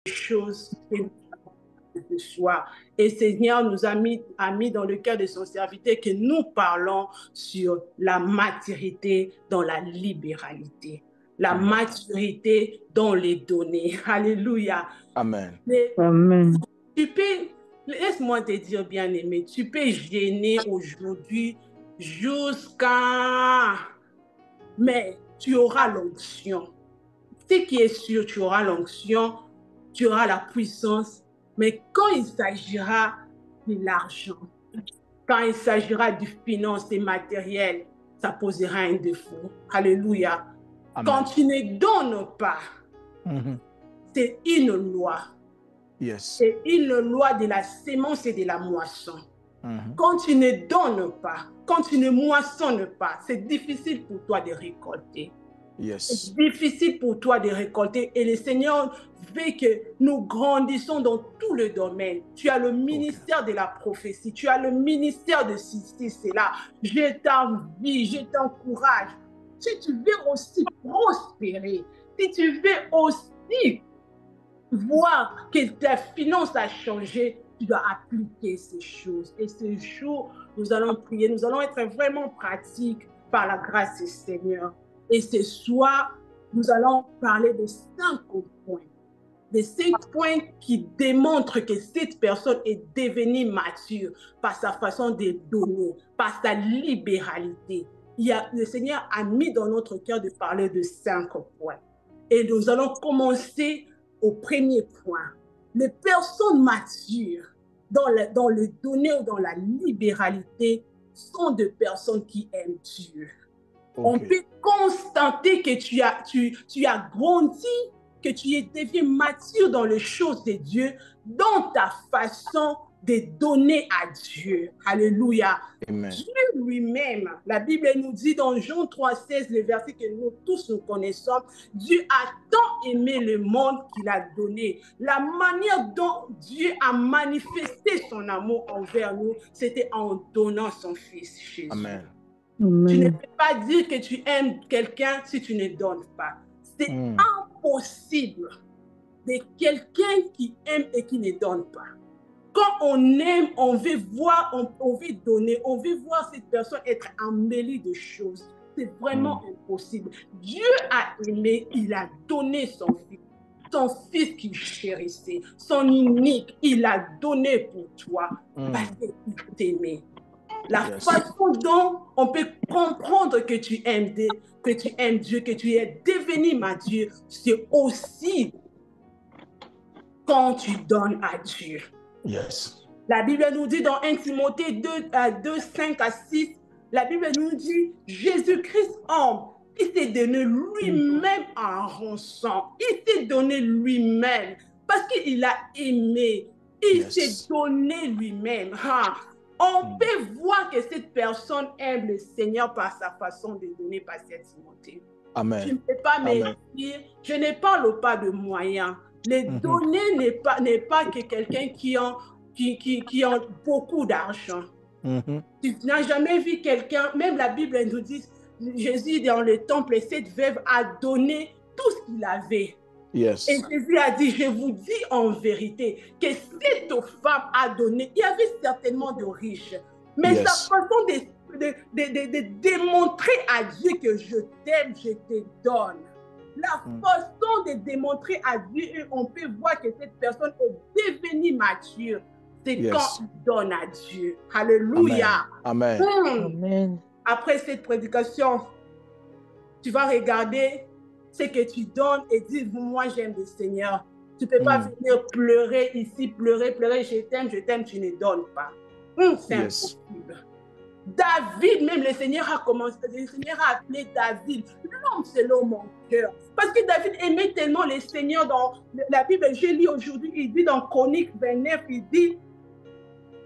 choses ce soir. Et Seigneur nous a mis dans le cœur de son serviteur que nous parlons sur la maturité dans la libéralité. La maturité dans les données. Alléluia. Amen. Mais Amen. tu peux, laisse-moi te dire, bien-aimé, tu peux gêner aujourd'hui jusqu'à... Mais tu auras l'onction. Ce qui est sûr, tu auras l'onction, tu auras la puissance. Mais quand il s'agira de l'argent, quand il s'agira du finance et matériel, ça posera un défaut. Alléluia. Amen. Quand tu ne donnes pas, c'est une loi. C'est une loi de la sémence et de la moisson. Quand tu ne donnes pas, quand tu ne moissonnes pas, c'est difficile pour toi de récolter. C'est difficile pour toi de récolter et le Seigneur veut que nous grandissons dans tout le domaine. Tu as le ministère de la prophétie, tu as le ministère de ceci, cela. Je t'envie, je t'encourage. Si tu veux aussi prospérer, si tu veux aussi voir que ta finance a changé, tu dois appliquer ces choses. Et ce jour, nous allons prier, nous allons être vraiment pratiques par la grâce du Seigneur. Et ce soir, nous allons parler de 5 points. De 5 points qui démontrent que cette personne est devenue mature par sa façon de donner, par sa libéralité. Le Seigneur a mis dans notre cœur de parler de 5 points. Et nous allons commencer au premier point. Les personnes matures dans le donner ou dans la libéralité sont des personnes qui aiment Dieu. On peut constater que tu as grandi, que tu es devenu mature dans les choses de Dieu, dans ta façon de donner à Dieu. Alléluia. Amen. Dieu lui-même, la Bible nous dit dans Jean 3,16, le verset que nous tous nous connaissons, Dieu a tant aimé le monde qu'il a donné. La manière dont Dieu a manifesté son amour envers nous, c'était en donnant son Fils Jésus. Amen. Tu ne peux pas dire que tu aimes quelqu'un si tu ne donnes pas. C'est impossible de quelqu'un qui aime et qui ne donne pas. Quand on aime, on veut voir, on veut donner, on veut voir cette personne être emmêlée de choses. C'est vraiment impossible. Dieu a aimé, il a donné son fils qu'il chérissait, son unique, il a donné pour toi parce qu'il t'aimait. La façon dont on peut comprendre que tu aimes Dieu, que tu es devenu mature, c'est aussi quand tu donnes à Dieu. La Bible nous dit dans 1 Timothée 2, 5 à 6, la Bible nous dit Jésus-Christ homme, il s'est donné lui-même en rançon. Il s'est donné lui-même parce qu'il a aimé. Il s'est donné lui-même. On peut voir que cette personne aime le Seigneur par sa façon de donner, par cette Timothée. Amen. Je ne peux pas me dire, je ne parle pas de moyens. Les donner n'est pas que quelqu'un qui a beaucoup d'argent. Tu n'as jamais vu quelqu'un, même la Bible nous dit, Jésus dans le temple, cette veuve a donné tout ce qu'il avait. Et Jésus a dit, je vous dis en vérité que cette femme a donné, il y avait certainement de riches, mais sa façon de démontrer à Dieu que je t'aime, je te donne. La façon de démontrer à Dieu, on peut voir que cette personne est devenue mature, c'est quand il donne à Dieu. Alléluia. Amen. Amen. Après cette prédication, tu vas regarder ce que tu donnes et dire, moi j'aime le Seigneur. Tu ne peux pas venir pleurer ici, pleurer, je t'aime, tu ne donnes pas. C'est impossible. David, même le Seigneur a commencé, le Seigneur a appelé David l'homme selon mon cœur. Parce que David aimait tellement le Seigneur dans la Bible. Je lis aujourd'hui, il dit dans Chronique 29, il dit,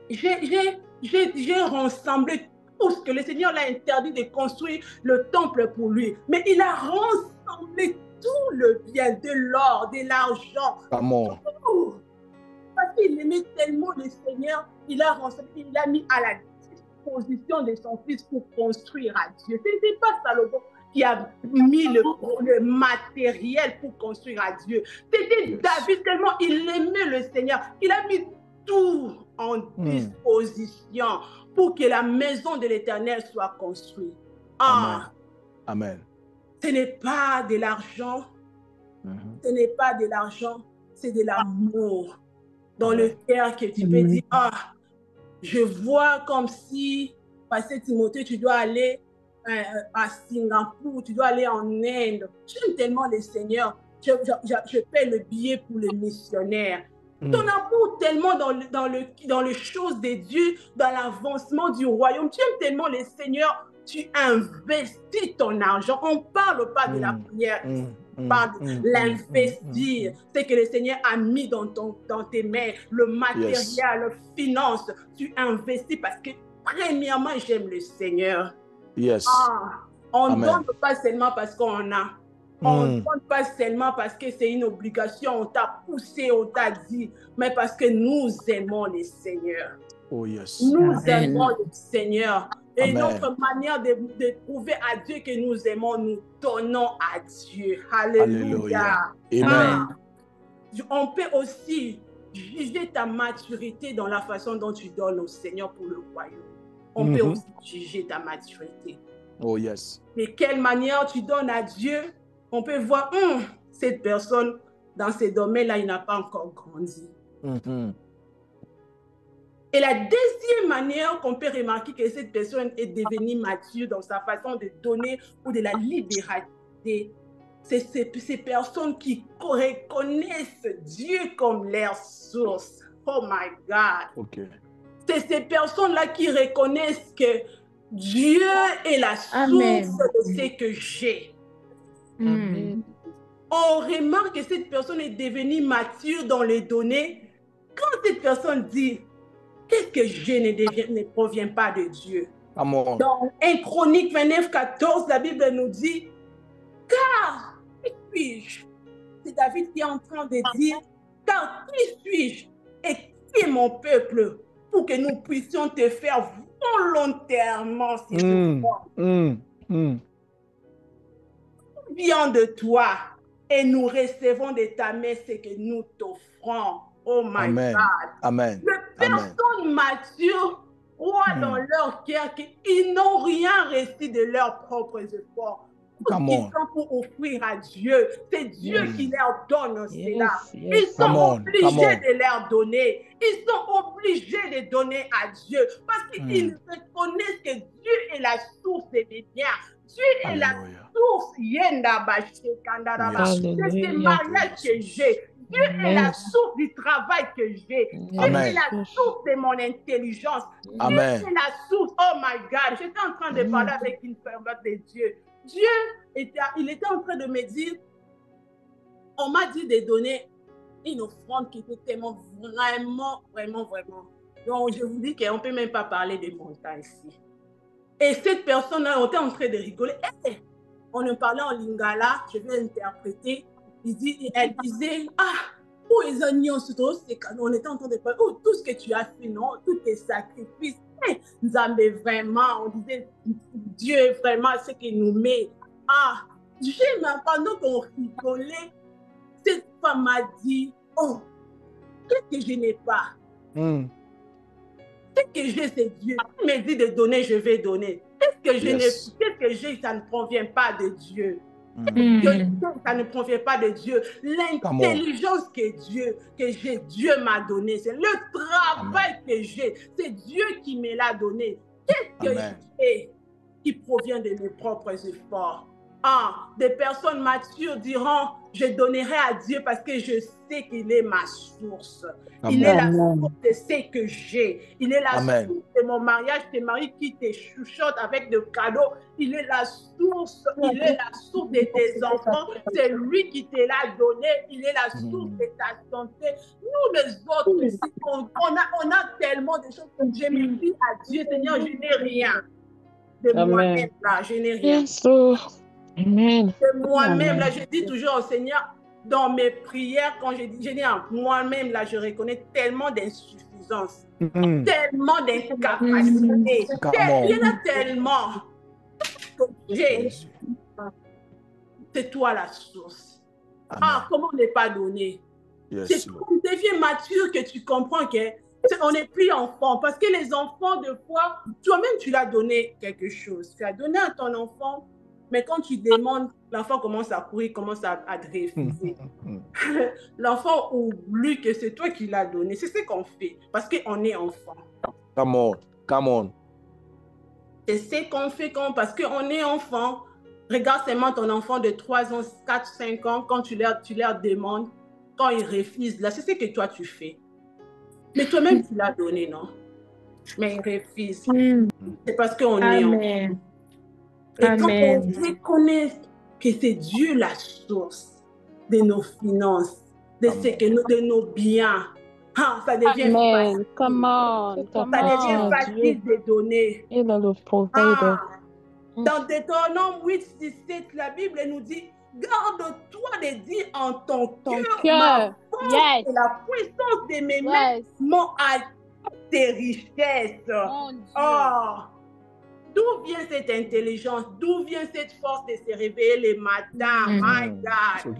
j'ai rassemblé tout ce que le Seigneur l'a interdit de construire le temple pour lui. Mais il a rassemblé tout le bien, de l'or, de l'argent. Tout. Parce qu'il aimait tellement le Seigneur, il a rassemblé, il l'a mis à la disposition de son fils pour construire à Dieu. Ce n'est pas Salomon qui a mis le matériel pour construire à Dieu. C'était David tellement il aimait le Seigneur. Il a mis tout en disposition pour que la maison de l'Éternel soit construite. Amen. Amen. Ce n'est pas de l'argent. Ce n'est pas de l'argent, c'est de l'amour dans le cœur que tu peux dire, ah, je vois comme si, Pasteur Timothée, tu dois aller à Singapour, tu dois aller en Inde. J'aime tellement le Seigneur. Je paie le billet pour le missionnaire. Ton amour tellement dans les choses de Dieu, dans l'avancement du royaume. Tu aimes tellement le Seigneur, tu investis ton argent. On ne parle pas de la prière. On parle de l'investir. C'est que le Seigneur a mis dans tes mains, le matériel, le finance. Tu investis parce que, premièrement, j'aime le Seigneur. On ne donne pas seulement parce qu'on a. On ne donne pas seulement parce que c'est une obligation, on t'a poussé, on t'a dit, mais parce que nous aimons le Seigneur. Nous aimons le Seigneur. Et notre manière de prouver à Dieu que nous aimons, nous donnons à Dieu. Alléluia. Amen. On peut aussi juger ta maturité dans la façon dont tu donnes au Seigneur pour le royaume. On peut aussi juger ta maturité. De quelle manière tu donnes à Dieu, on peut voir, cette personne, dans ces domaines-là, il n'a pas encore grandi. Et la deuxième manière qu'on peut remarquer que cette personne est devenue mature dans sa façon de donner ou de la libéralité, c'est ces personnes qui reconnaissent Dieu comme leur source. Oh my God! C'est ces personnes-là qui reconnaissent que Dieu est la source de ce que j'ai. On remarque que cette personne est devenue mature dans les données quand cette personne dit qu'est-ce que j'ai ne provient pas de Dieu. Dans 1 Chronique 29, 14, la Bible nous dit car qui suis-je? C'est David qui est en train de dire car qui suis-je et qui est mon peuple pour que nous puissions te faire volontairement vient de toi et nous recevons de ta main ce que nous t'offrons. Oh my God. Amen. Les personnes matures croient dans leur cœur qu'ils n'ont rien reçu de leurs propres efforts. Ils sont pour offrir à Dieu. C'est Dieu qui leur donne cela. Ils sont obligés de leur donner. Ils sont obligés de donner à Dieu parce qu'ils reconnaissent que Dieu est la source des biens. Dieu est la source. C'est ce mariage que j'ai. Dieu est la source du travail que j'ai. Dieu est la source de mon intelligence. Dieu est la source. Oh my God, j'étais en train de parler avec une servante de Dieu. Dieu, il était en train de me dire, on m'a dit de donner une offrande qui était tellement vraiment. Donc je vous dis qu'on ne peut même pas parler de montant ici. Et cette personne-là, on était en train de rigoler. On en parlait en lingala, je vais interpréter. Elle disait, où est on était en train de parler, tout ce que tu as fait, non, tous tes sacrifices, Nzambe vraiment, on disait, Dieu vraiment, ce qu'il nous met. Pendant qu'on rigolait, cette femme m'a dit, qu'est-ce que je n'ai pas? Ce que j'ai, c'est Dieu. Il me dit de donner, je vais donner. Qu'est-ce que j'ai, ça ne provient pas de Dieu. Ça ne provient pas de Dieu. L'intelligence que j'ai, Dieu m'a donné. C'est le travail que j'ai, c'est Dieu qui me l'a donné. Qu'est-ce que j'ai qui provient de mes propres efforts? Des personnes matures diront, je donnerai à Dieu parce que je sais qu'il est ma source. Il est la source de ce que j'ai. Il est la source de mon mariage. Tes maris qui te chuchotent avec des cadeaux. Il est la source. Il est la source de tes enfants. C'est lui qui te l'a donné. Il est la source de ta santé. Nous les autres, ici, on a tellement de choses que je me dis à Dieu, Seigneur, je n'ai rien. De moi-même là, je n'ai rien. Amen. De moi-même, là, je dis toujours au Seigneur, dans mes prières, quand je dis moi-même, là, je reconnais tellement d'insuffisance, tellement d'incapacité. Il y en a tellement que j'ai. c'est toi la source. Amen. Ah, comment ne pas donner? Yes, C'est Lord. quand tu deviens mature que tu comprends qu'on n'est plus enfant. Parce que les enfants, de fois, toi-même, tu l'as donné quelque chose. Tu as donné à ton enfant, mais quand tu demandes, l'enfant commence à courir, commence à refuser. L'enfant oublie que c'est toi qui l'as donné. C'est ce qu'on fait, parce qu'on est enfant. Come on, come on. C'est ce qu'on fait parce qu'on est enfant. Regarde seulement ton enfant de 3 ans, 4, 5 ans, quand tu leur demandes, quand ils refusent, là, c'est ce que toi tu fais. Mais toi-même, tu l'as donné, non? Mais ils refusent. C'est parce qu'on est enfant. Et quand on reconnaît que c'est Dieu la source de nos finances, de nos biens, ça devient facile. Come on. Ça devient facile de donner. Il est le provider. Dans Deutéronome 8, 17, la Bible nous dit, garde-toi de dire en ton cœur, ma force et la puissance de mes mains m'ont accordé tes richesses. D'où vient cette intelligence? D'où vient cette force de se réveiller le matin? My God!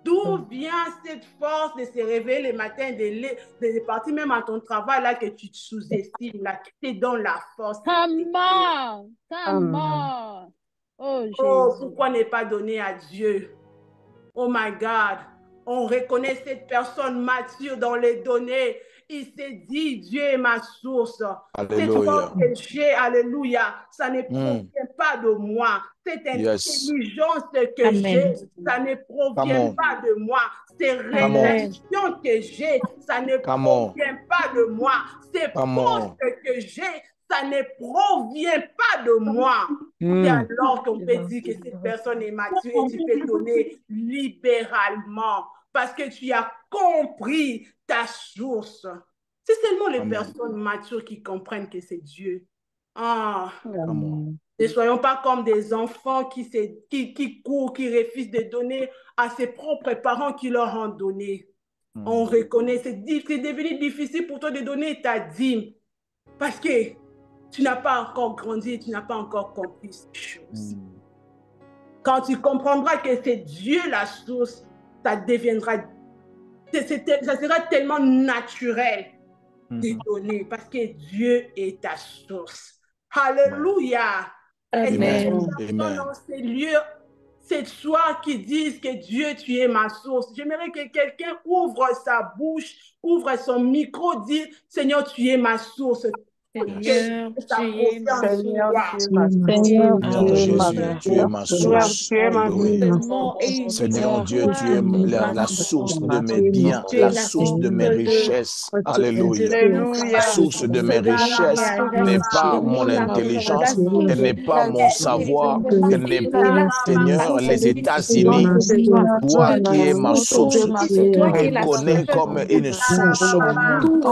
D'où vient cette force de se réveiller le matin, de partir même à ton travail là que tu te sous-estimes, là, qui te donne la force? Come on. Oh, pourquoi ne pas donner à Dieu? Oh my God! On reconnaît cette personne mature dans les données. Il s'est dit, Dieu est ma source. Cette force que j'ai, alléluia, ça ne provient pas de moi. Cette intelligence que j'ai, ça ne provient pas de moi. Ces relations que j'ai, ça ne provient pas de moi. Ces postes que j'ai, ça ne provient pas de moi. C'est alors qu'on peut dire que cette personne est mature et tu peux donner libéralement parce que tu as compris ta source. C'est seulement les personnes matures qui comprennent que c'est Dieu. Ne soyons pas comme des enfants qui courent, qui refusent de donner à ses propres parents qui leur ont donné. On reconnaît, c'est devenu difficile pour toi de donner ta dîme parce que tu n'as pas encore grandi, tu n'as pas encore compris ces choses. Quand tu comprendras que c'est Dieu la source, ça sera tellement naturel de donner parce que Dieu est ta source. Alléluia. Amen. Dans ces lieux, cette soir qui disent que Dieu, tu es ma source. J'aimerais que quelqu'un ouvre sa bouche, ouvre son micro, dise Seigneur, tu es ma source. Seigneur, tu es ma source. Seigneur Dieu, tu es la source de mes biens, la source de mes richesses. Alléluia. La source de mes richesses n'est pas mon intelligence, elle n'est pas mon savoir, elle n'est pas, Seigneur, les États-Unis. Toi qui es ma source, reconnais comme une source.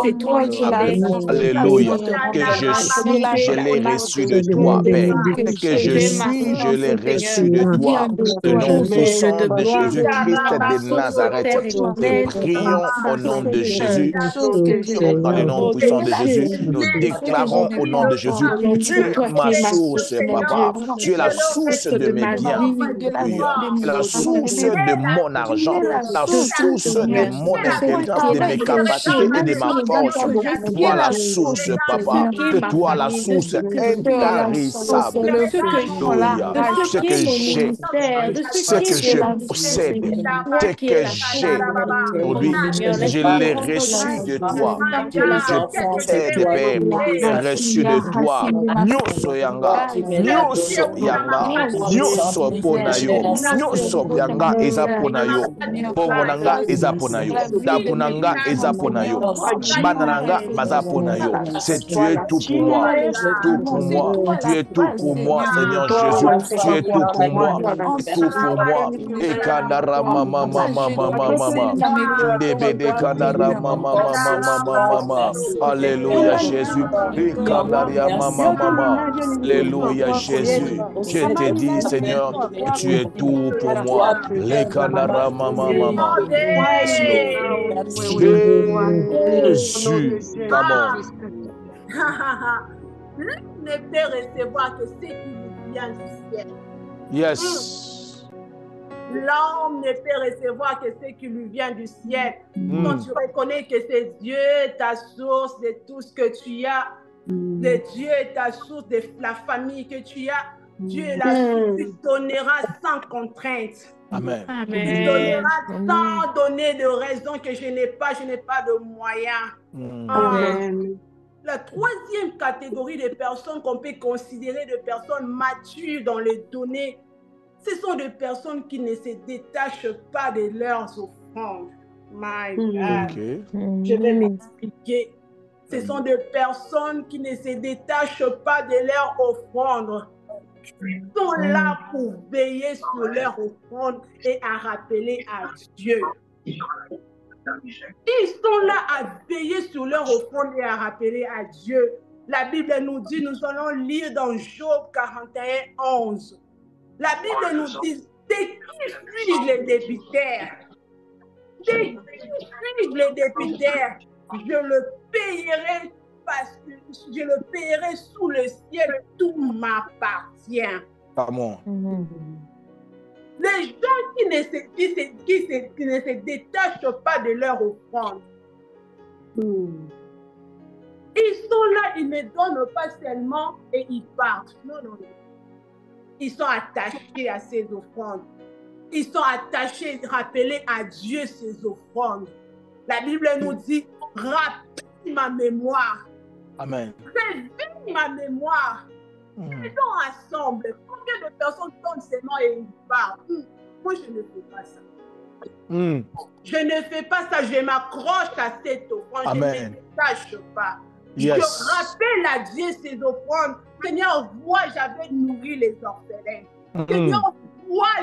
C'est toi qui l'as. Alléluia. Que je suis, je l'ai reçu de toi, Père. Que je suis, je l'ai reçu de toi. Au nom puissant de Jésus-Christ de Nazareth, nous prions au nom de Jésus. Dans le nom puissant de Jésus, nous déclarons au nom de Jésus, tu es ma source, papa. Tu es la source de mes biens. Tu es la source de mon argent, la source de mon intelligence, de mes capacités et de ma force. Toi la source, papa. Que toi la source intarissable. Alléluia. Ce que j'ai, ce que je possède, ce que j'ai aujourd'hui, je l'ai reçu de toi. Je possède, Père, reçu de toi. Nyonso yanga, nyonso yanga, nyonso ponayo, nyonso yanga eza ponayo. Bongo nanga eza ponayo, dapunanga eza ponayo, bananga baza ponayo. C'est tu es tout pour moi, tout pour moi. Tu es tout pour moi, Seigneur Jésus. Tu es tout pour moi, tout pour moi. Et kanara mama mama mama mama, débédé kanara mama mama mama mama. Alléluia Jésus. Et kanaria mama mama. Alléluia Jésus. Je te dis Seigneur, que tu es tout pour moi. Les kanara mama mama. Jésus. Come on. L'homme ne peut recevoir que ce qui lui vient du ciel. Yes. L'homme ne peut recevoir que ce qui lui vient du ciel. Quand tu reconnais que c'est Dieu ta source de tout ce que tu as, de Dieu est ta source de la famille que tu as, Dieu est la source, tu donneras sans contrainte. Amen. Tu donneras sans donner de raison que je n'ai pas de moyens. Amen. La troisième catégorie de personnes qu'on peut considérer de personnes matures dans les données, ce sont des personnes qui ne se détachent pas de leurs offrandes. My God. Okay. Je vais m'expliquer. Ce sont des personnes qui ne se détachent pas de leurs offrandes. Ils sont là pour veiller sur leurs offrandes et à rappeler à Dieu. Ils sont là à veiller sur leur offrande et à rappeler à Dieu. La Bible nous dit, nous allons lire dans Job 41, 11. La Bible nous dit, de qui suis-je les débiteur? De qui suis-je les débiteur? Je le payerai parce que je le payerai sous le ciel, tout m'appartient. Come on. Les gens qui ne se détachent pas de leur offrande, ils sont là, ils ne donnent pas seulement et ils partent. Non, non, non. Ils sont attachés à ces offrandes. Ils sont attachés, rappelés à Dieu ces offrandes. La Bible nous dit, rappelle ma mémoire. Amen. Réveille ma mémoire. Faisons ensemble. Combien de personnes donnent seulement et ils partent? Moi, je ne fais pas ça. Je ne fais pas ça. Je m'accroche à cette offrande. Amen. Je ne détache pas. Yes. Je rappelle à Dieu ces offrandes. Seigneur, vois, j'avais nourri les orphelins. Seigneur, vois,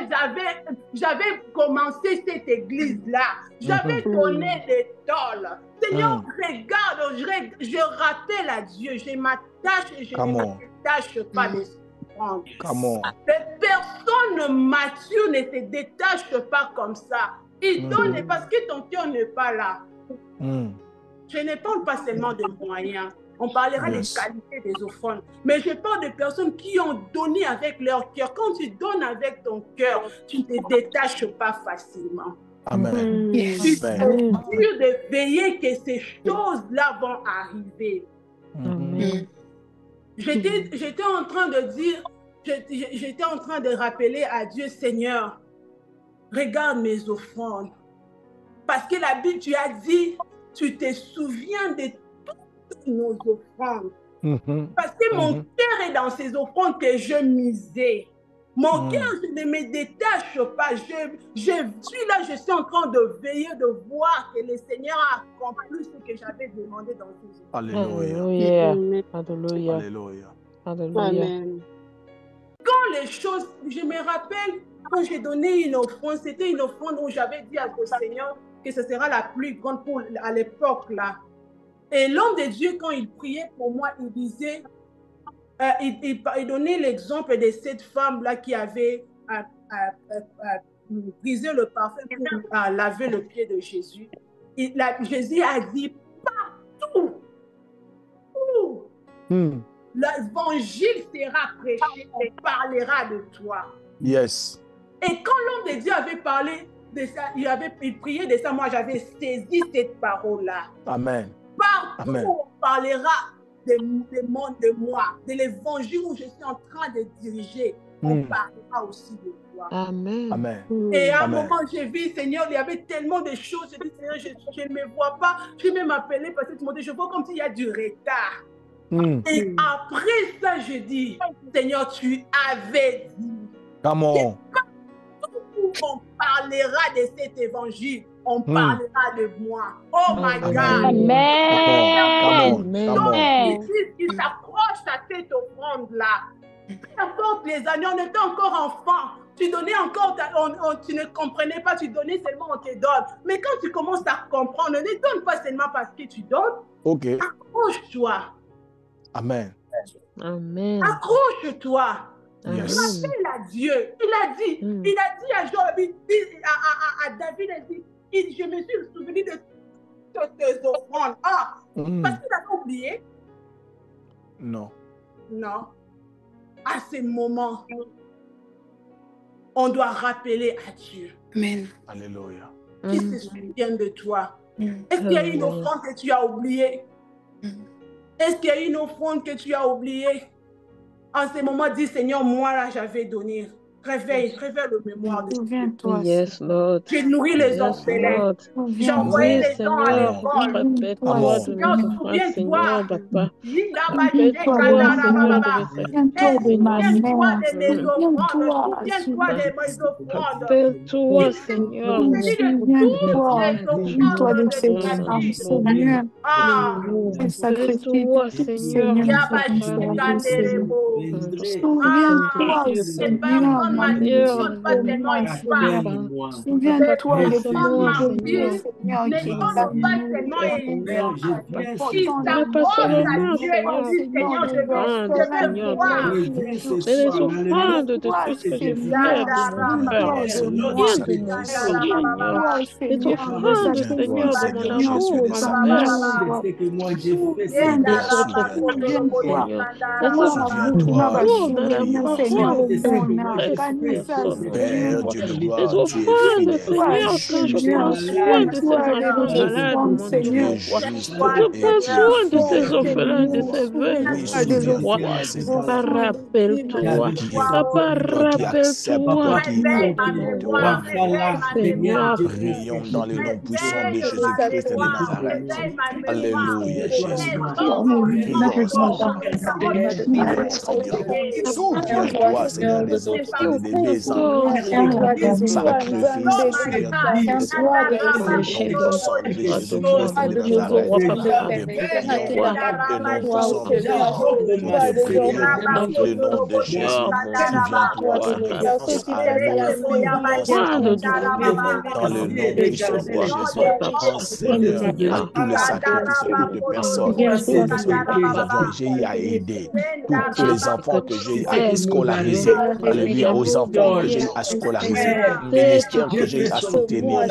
j'avais commencé cette église-là. J'avais donné des tôles. Seigneur, regarde, je rappelle à Dieu. Je m'attache et je ne me détache pas des offrandes. Les personnes matures ne se détachent pas comme ça. Ils donnent parce que ton cœur n'est pas là. Je ne parle pas seulement de moyens. On parlera des qualités des offrandes. Mais je parle de personnes qui ont donné avec leur cœur. Quand tu donnes avec ton cœur, tu ne te détaches pas facilement. Amen. Tu es sûr de veiller que ces choses-là vont arriver. J'étais en train de dire, j'étais en train de rappeler à Dieu, Seigneur, regarde mes offrandes. Parce que la Bible, tu as dit, tu te souviens de toutes nos offrandes. Parce que mon cœur est dans ces offrandes que je misais. Mon cœur, je ne me détache pas. Je suis là, je suis en train de veiller, de voir que le Seigneur a accompli ce que j'avais demandé dans ces offrandes. Alléluia. Alléluia. Alléluia. Alléluia. Quand les choses, je me rappelle, quand j'ai donné une offrande, c'était une offrande où j'avais dit au Seigneur que ce sera la plus grande pour à l'époque là. Et l'homme de Dieu, quand il priait pour moi, il disait, il donnait l'exemple de cette femme-là qui avait brisé le parfum pour laver le pied de Jésus. Jésus a dit, partout où l'évangile sera prêché, on parlera de toi. Yes. Et quand l'homme de Dieu avait parlé de ça, il priait de ça, moi j'avais saisi cette parole-là. Amen. Partout où on parlera de moi, de l'évangile où je suis en train de diriger, on parlera aussi de toi. Amen. Amen. Et à un moment, j'ai vu, Seigneur, il y avait tellement de choses. Je dis, Seigneur, je ne me vois pas. Je vais m'appeler parce que tu m'as dit, je vois comme s'il y a du retard. Et après ça, je dis, Seigneur, tu avais dit. Come on. On parlera de cet évangile. On parlera de moi. Oh my God. Amen. Il s'accroche à cette offrande-là. Peu importe les années, on était encore enfant. Tu donnais encore, tu ne comprenais pas, tu donnais seulement, on te donne. Mais quand tu commences à comprendre, ne donne pas seulement parce que tu donnes. Ok. Accroche-toi. Amen. Amen. Accroche-toi. Yes. Rappelle à Dieu. Il a dit à Job, à David, je me suis souvenu de toutes tes offrandes. Parce qu'il a oublié. Non. Non. À ce moment, on doit rappeler à Dieu. Amen. Alléluia. Qui se souvient de toi? Est-ce qu'il y a une offrande que tu as oubliée? Est-ce qu'il y a une offrande que tu as oubliée? En ce moment, dis Seigneur, moi là, j'avais donné. Réveille le mémoire de Souviens-toi. Yes, Lord. J'ai nourri les Yes, orphelins. Lord. J'ai envoyé Oui, les gens à Seigneur, l'école. rappelle-toi de nos Seigneur, offrandes, Seigneur, souviens-toi. papa. Souviens-toi, Seigneur, de Seigneur. mes Souviens-toi sacrifices, de ma Seigneur. Souviens-toi mère. de mes offrandes. Souviens-toi, Souviens-toi de mes offrandes. Rappelle-toi, Seigneur, Il mon s'agit de toutes souviens-toi. les Souviens-toi de offrandes de cette ta femme, vie. Seigneur. Ah, Elle sacrifie rappelle-toi, tout, Seigneur, Seigneur, mon pour ton papa, de service, Seigneur. de ce que tu Ah, Souviens-toi, Dieu pour les Seigneur, personnes ne Seigneur, donnent pas manifeste-toi, seulement une Seigneur. femme. papa, Les Souviens-toi de personnes pense-moi, tous les mariées biens, Seigneur, Seigneur, ne qui nous a donnent pas seulement nourris, une Seigneur. ils portant les Mais pas s'abordent à seulement, Dieu et toi, Seigneur, disent Seigneur, Seigneur, de offrande, je vais l'orphelin, Seigneur, de Seigneur, voir. qui est mais les détruit. offrandes de Souviens-toi, tout ce que j'ai fait Seigneur, de mon cœur. souviens-toi de Seigneur, moi. Rien les de mon sacrifices. cœur, Seigneur. Souviens-toi, Les Seigneur, de offrandes, Souviens-toi, Seigneur, de mon Seigneur sacrifices Jésus, amour des pour ta envers maison, sacrifices. toi. les Souviens-toi, autres Souviens-toi. personnes, souviens-toi. Seigneur. Les Mwana offrandes muntu qu'on Souviens-toi, trouve dans la n'abashuhunya Jésus-Christ. parole Seigneur de mbona treize kanisa personnes, mon Dieu. Père Seigneur Dieu de Les gloire, tu es offrandes, fidèle, tu souviens-toi es Seigneur, quand je juste, Seigneur prends soin de ces souviens-toi de enfants nos malades, offrandes mon Dieu, tu Seigneur es pourquoi? juste Je et prends tu es soin de ces fidèle. orphelins, de Seigneur ces veuves, Oui, souviens-toi pourquoi? souviens-toi, des Seigneur. Papa, offrandes de rappelle-toi. Qui Papa, écoute, toi qui acceptes, toi rappelle-toi. qui Réveille ma écoutes, mémoire, toi. réveille ma Seigneur, mémoire. Prions dans le nom puissant de Réveille ma Jésus-Christ de mémoire, Nazareth. réveille ma mémoire. Alléluia, Jésus. Les Prions, Seigneur. paroles de Dieu Alléluia, Seigneur. papa, Souviens-toi, Seigneur, des et enfants, des encore, enfants, Seigneur, des offrandes sacrifices. Souviens-toi Souviens-toi, Seigneur, il au agit nom dans puissant de toi de moi, Jésus-Christ mon de Dieu, mon roi, Nazareth. papa. Nous te prions, Toi, au nom toi, puissant de Seigneur, Jésus. Nous souviens-toi te des prions, offrandes. dans dans le nom de Seigneur, Jésus. mon Dieu, Souviens-toi, toi, Seigneur, pense à nous, rappelle-toi. pense à Offrande nous. de vie, Dans le nom puissant de rappelle-toi, Jésus, papa. pense, Seigneur, à Seigneur, tous les sacrifices de personnes que nous avions, j'ai eu à aider. Tous les enfants que que tu j'ai eu à sais, Seigneur, scolariser. que tu Alléluia, as aux enfants que j'ai oublié, eu à scolariser. peut-être Ministères que j'ai eu à soutenir. que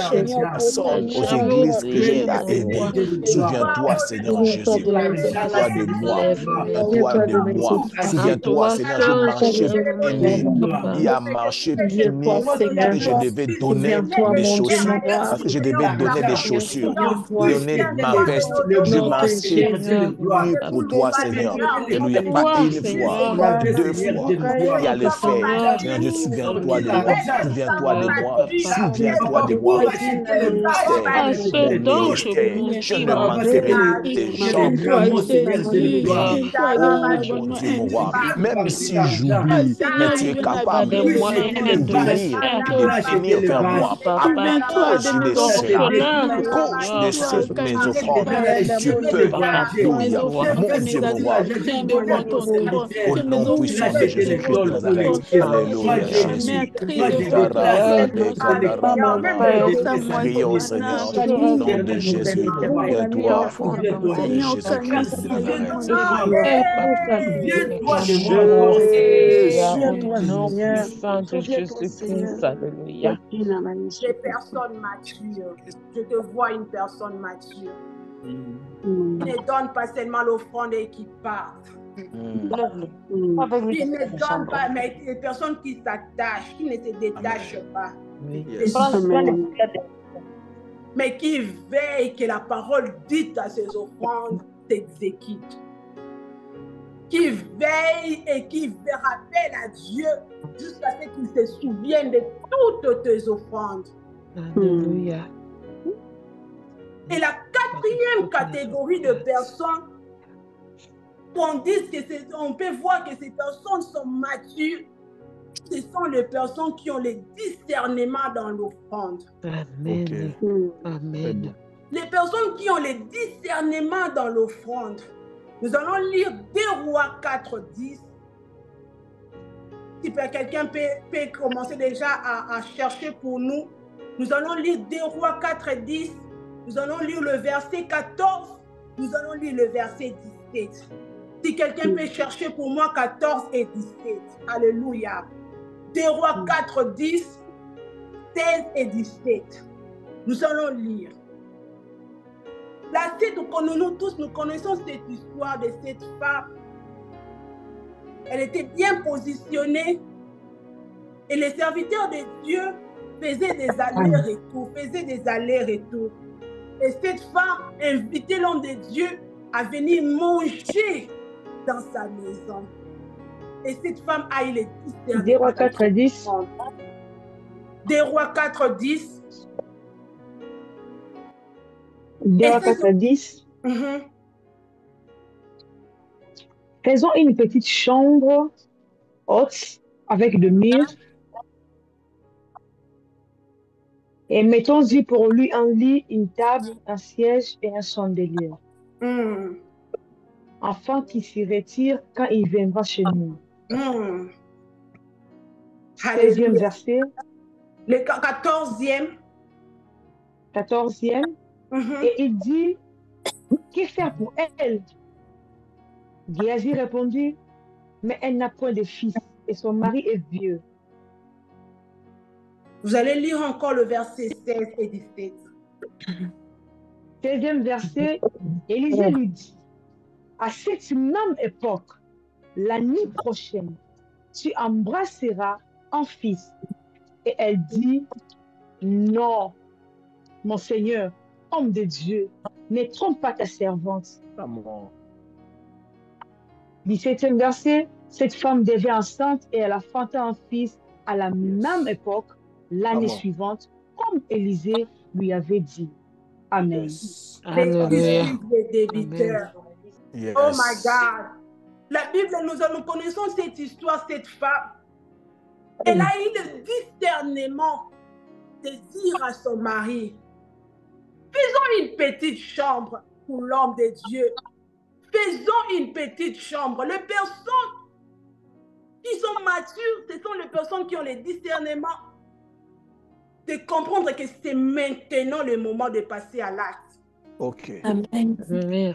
Aux j'avais églises que j'ai eu oublié, à mon roi. aider. Souviens-toi, Seigneur Jésus. Souviens-toi de moi. Souviens-toi de moi. À Souviens-toi, toi Seigneur, je seul, marchais Seigneur, mon Dieu, peiné. papa. Il a marché puni parce que je devais donner des chaussures, parce que je devais donner des chaussures, donner ma veste. Je marchais Seigneur, nu pour toi, Seigneur. Alléluia. Pas rappelle-toi, une fois, Seigneur, deux fois. Il y a le faire. Seigneur, Seigneur Dieu, souviens-toi de moi. rappelle-toi, Souviens-toi de Seigneur, moi. papa. Souviens-toi de moi. Mon ministère. À ce Mon dont je ministère. Je ne manquerai m'appuie, de jamais Seigneur, d'aider. Oh mon Dieu, mon roi. Même si j'oublie, mais tu es pas capable des moyens de de le venir faire. et de venir vers moi à Papa, cause de cela, orphelin, à cause de Seigneur, mes offrandes. Tu peux. Alléluia. rappelle-toi. Mon Dieu, mon roi. Au nom puissant de Jésus-Christ de Nazareth. Alléluia, Seigneur, Jésus. Seigneur, Prions, Seigneur, je au nom de rappelle Jésus. les Viens-toi, offrandes de au nom mon de vie, Jésus-Christ de Nazareth. frère, papa. Et au nom puissant de Jésus-Christ, alléluia. Les personnes matures. Je te vois une personne mature. Qui ne donne pas seulement l'offrande et qui part. Qui ne donne pas, mais les personnes qui s'attachent, qui ne se détachent pas. Yes. Mais qui veillent que la parole dite à ces offrandes s'exécute. Qui veille et qui rappelle à Dieu jusqu'à ce qu'il se souvienne de toutes tes offrandes. Alléluia. Et la quatrième catégorie de personnes, on peut voir que ces personnes sont matures, ce sont les personnes qui ont le discernement dans l'offrande. Amen. Okay. Amen. Les personnes qui ont le discernement dans l'offrande. Nous allons lire 2 Rois 4, 10. Si quelqu'un peut commencer déjà à chercher pour nous. Nous allons lire 2 Rois 4, 10. Nous allons lire le verset 14. Nous allons lire le verset 17. Si quelqu'un peut chercher pour moi 14 et 17. Alléluia. 2 Rois 4, 10, 16 et 17. Nous allons lire. Là, nous tous, nous connaissons cette histoire de cette femme. Elle était bien positionnée. Et les serviteurs de Dieu faisaient des allers-retours, Et cette femme invitait l'homme de Dieu à venir manger dans sa maison. Et cette femme a eu les discernements. Des Rois 4:10. Des Rois 4:10. Des Rois 4:10. Faisons une petite chambre haute avec de murs et mettons-y pour lui un lit, une table, un siège et un chandelier, afin qu'il s'y retire quand il viendra chez nous. 16e verset. Le 14e. Et il dit, que faire pour elle? Géasi répondit, mais elle n'a point de fils et son mari est vieux. Vous allez lire encore le verset 16 et 17. 16e verset, Élisée lui dit, à cette même époque, l'année prochaine, tu embrasseras un fils. Et elle dit, non, mon Seigneur, homme de Dieu, ne trompe pas ta servante. 17e verset, cette femme devient enceinte et elle a enfanté un fils à la même époque, l'année suivante, comme Élisée lui avait dit. Amen. Alléluia. Oh my God. La Bible, nous connaissons cette histoire, cette femme. Elle a eu le discernement de dire à son mari, faisons une petite chambre pour l'homme de Dieu. Faisons une petite chambre. Les personnes qui sont matures, ce sont les personnes qui ont le discernement de comprendre que c'est maintenant le moment de passer à l'acte. Ok. Amen.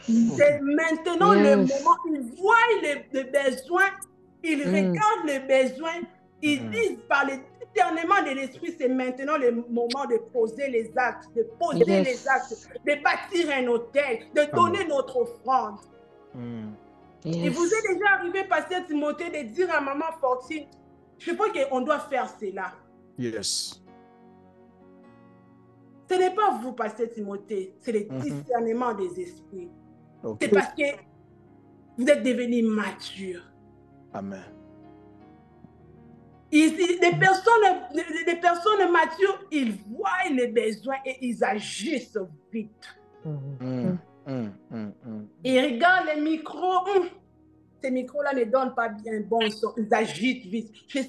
C'est maintenant le moment. Ils voient les besoins, ils regardent les besoins, ils disent par le discernement de l'esprit, c'est maintenant le moment de poser les actes, de bâtir un hôtel, de donner notre offrande. Il vous est déjà arrivé, Pasteur Timothée, de dire à Maman Fortune, je pense qu'on doit faire cela. Yes. Ce n'est pas vous, Pasteur Timothée, c'est le discernement des esprits. C'est parce que vous êtes devenu mature. Amen. Des personnes matures, ils voient les besoins et ils agissent vite. Ils regardent les micros. Ces micros-là ne donnent pas bien bon son. Ils agissent vite. Je sens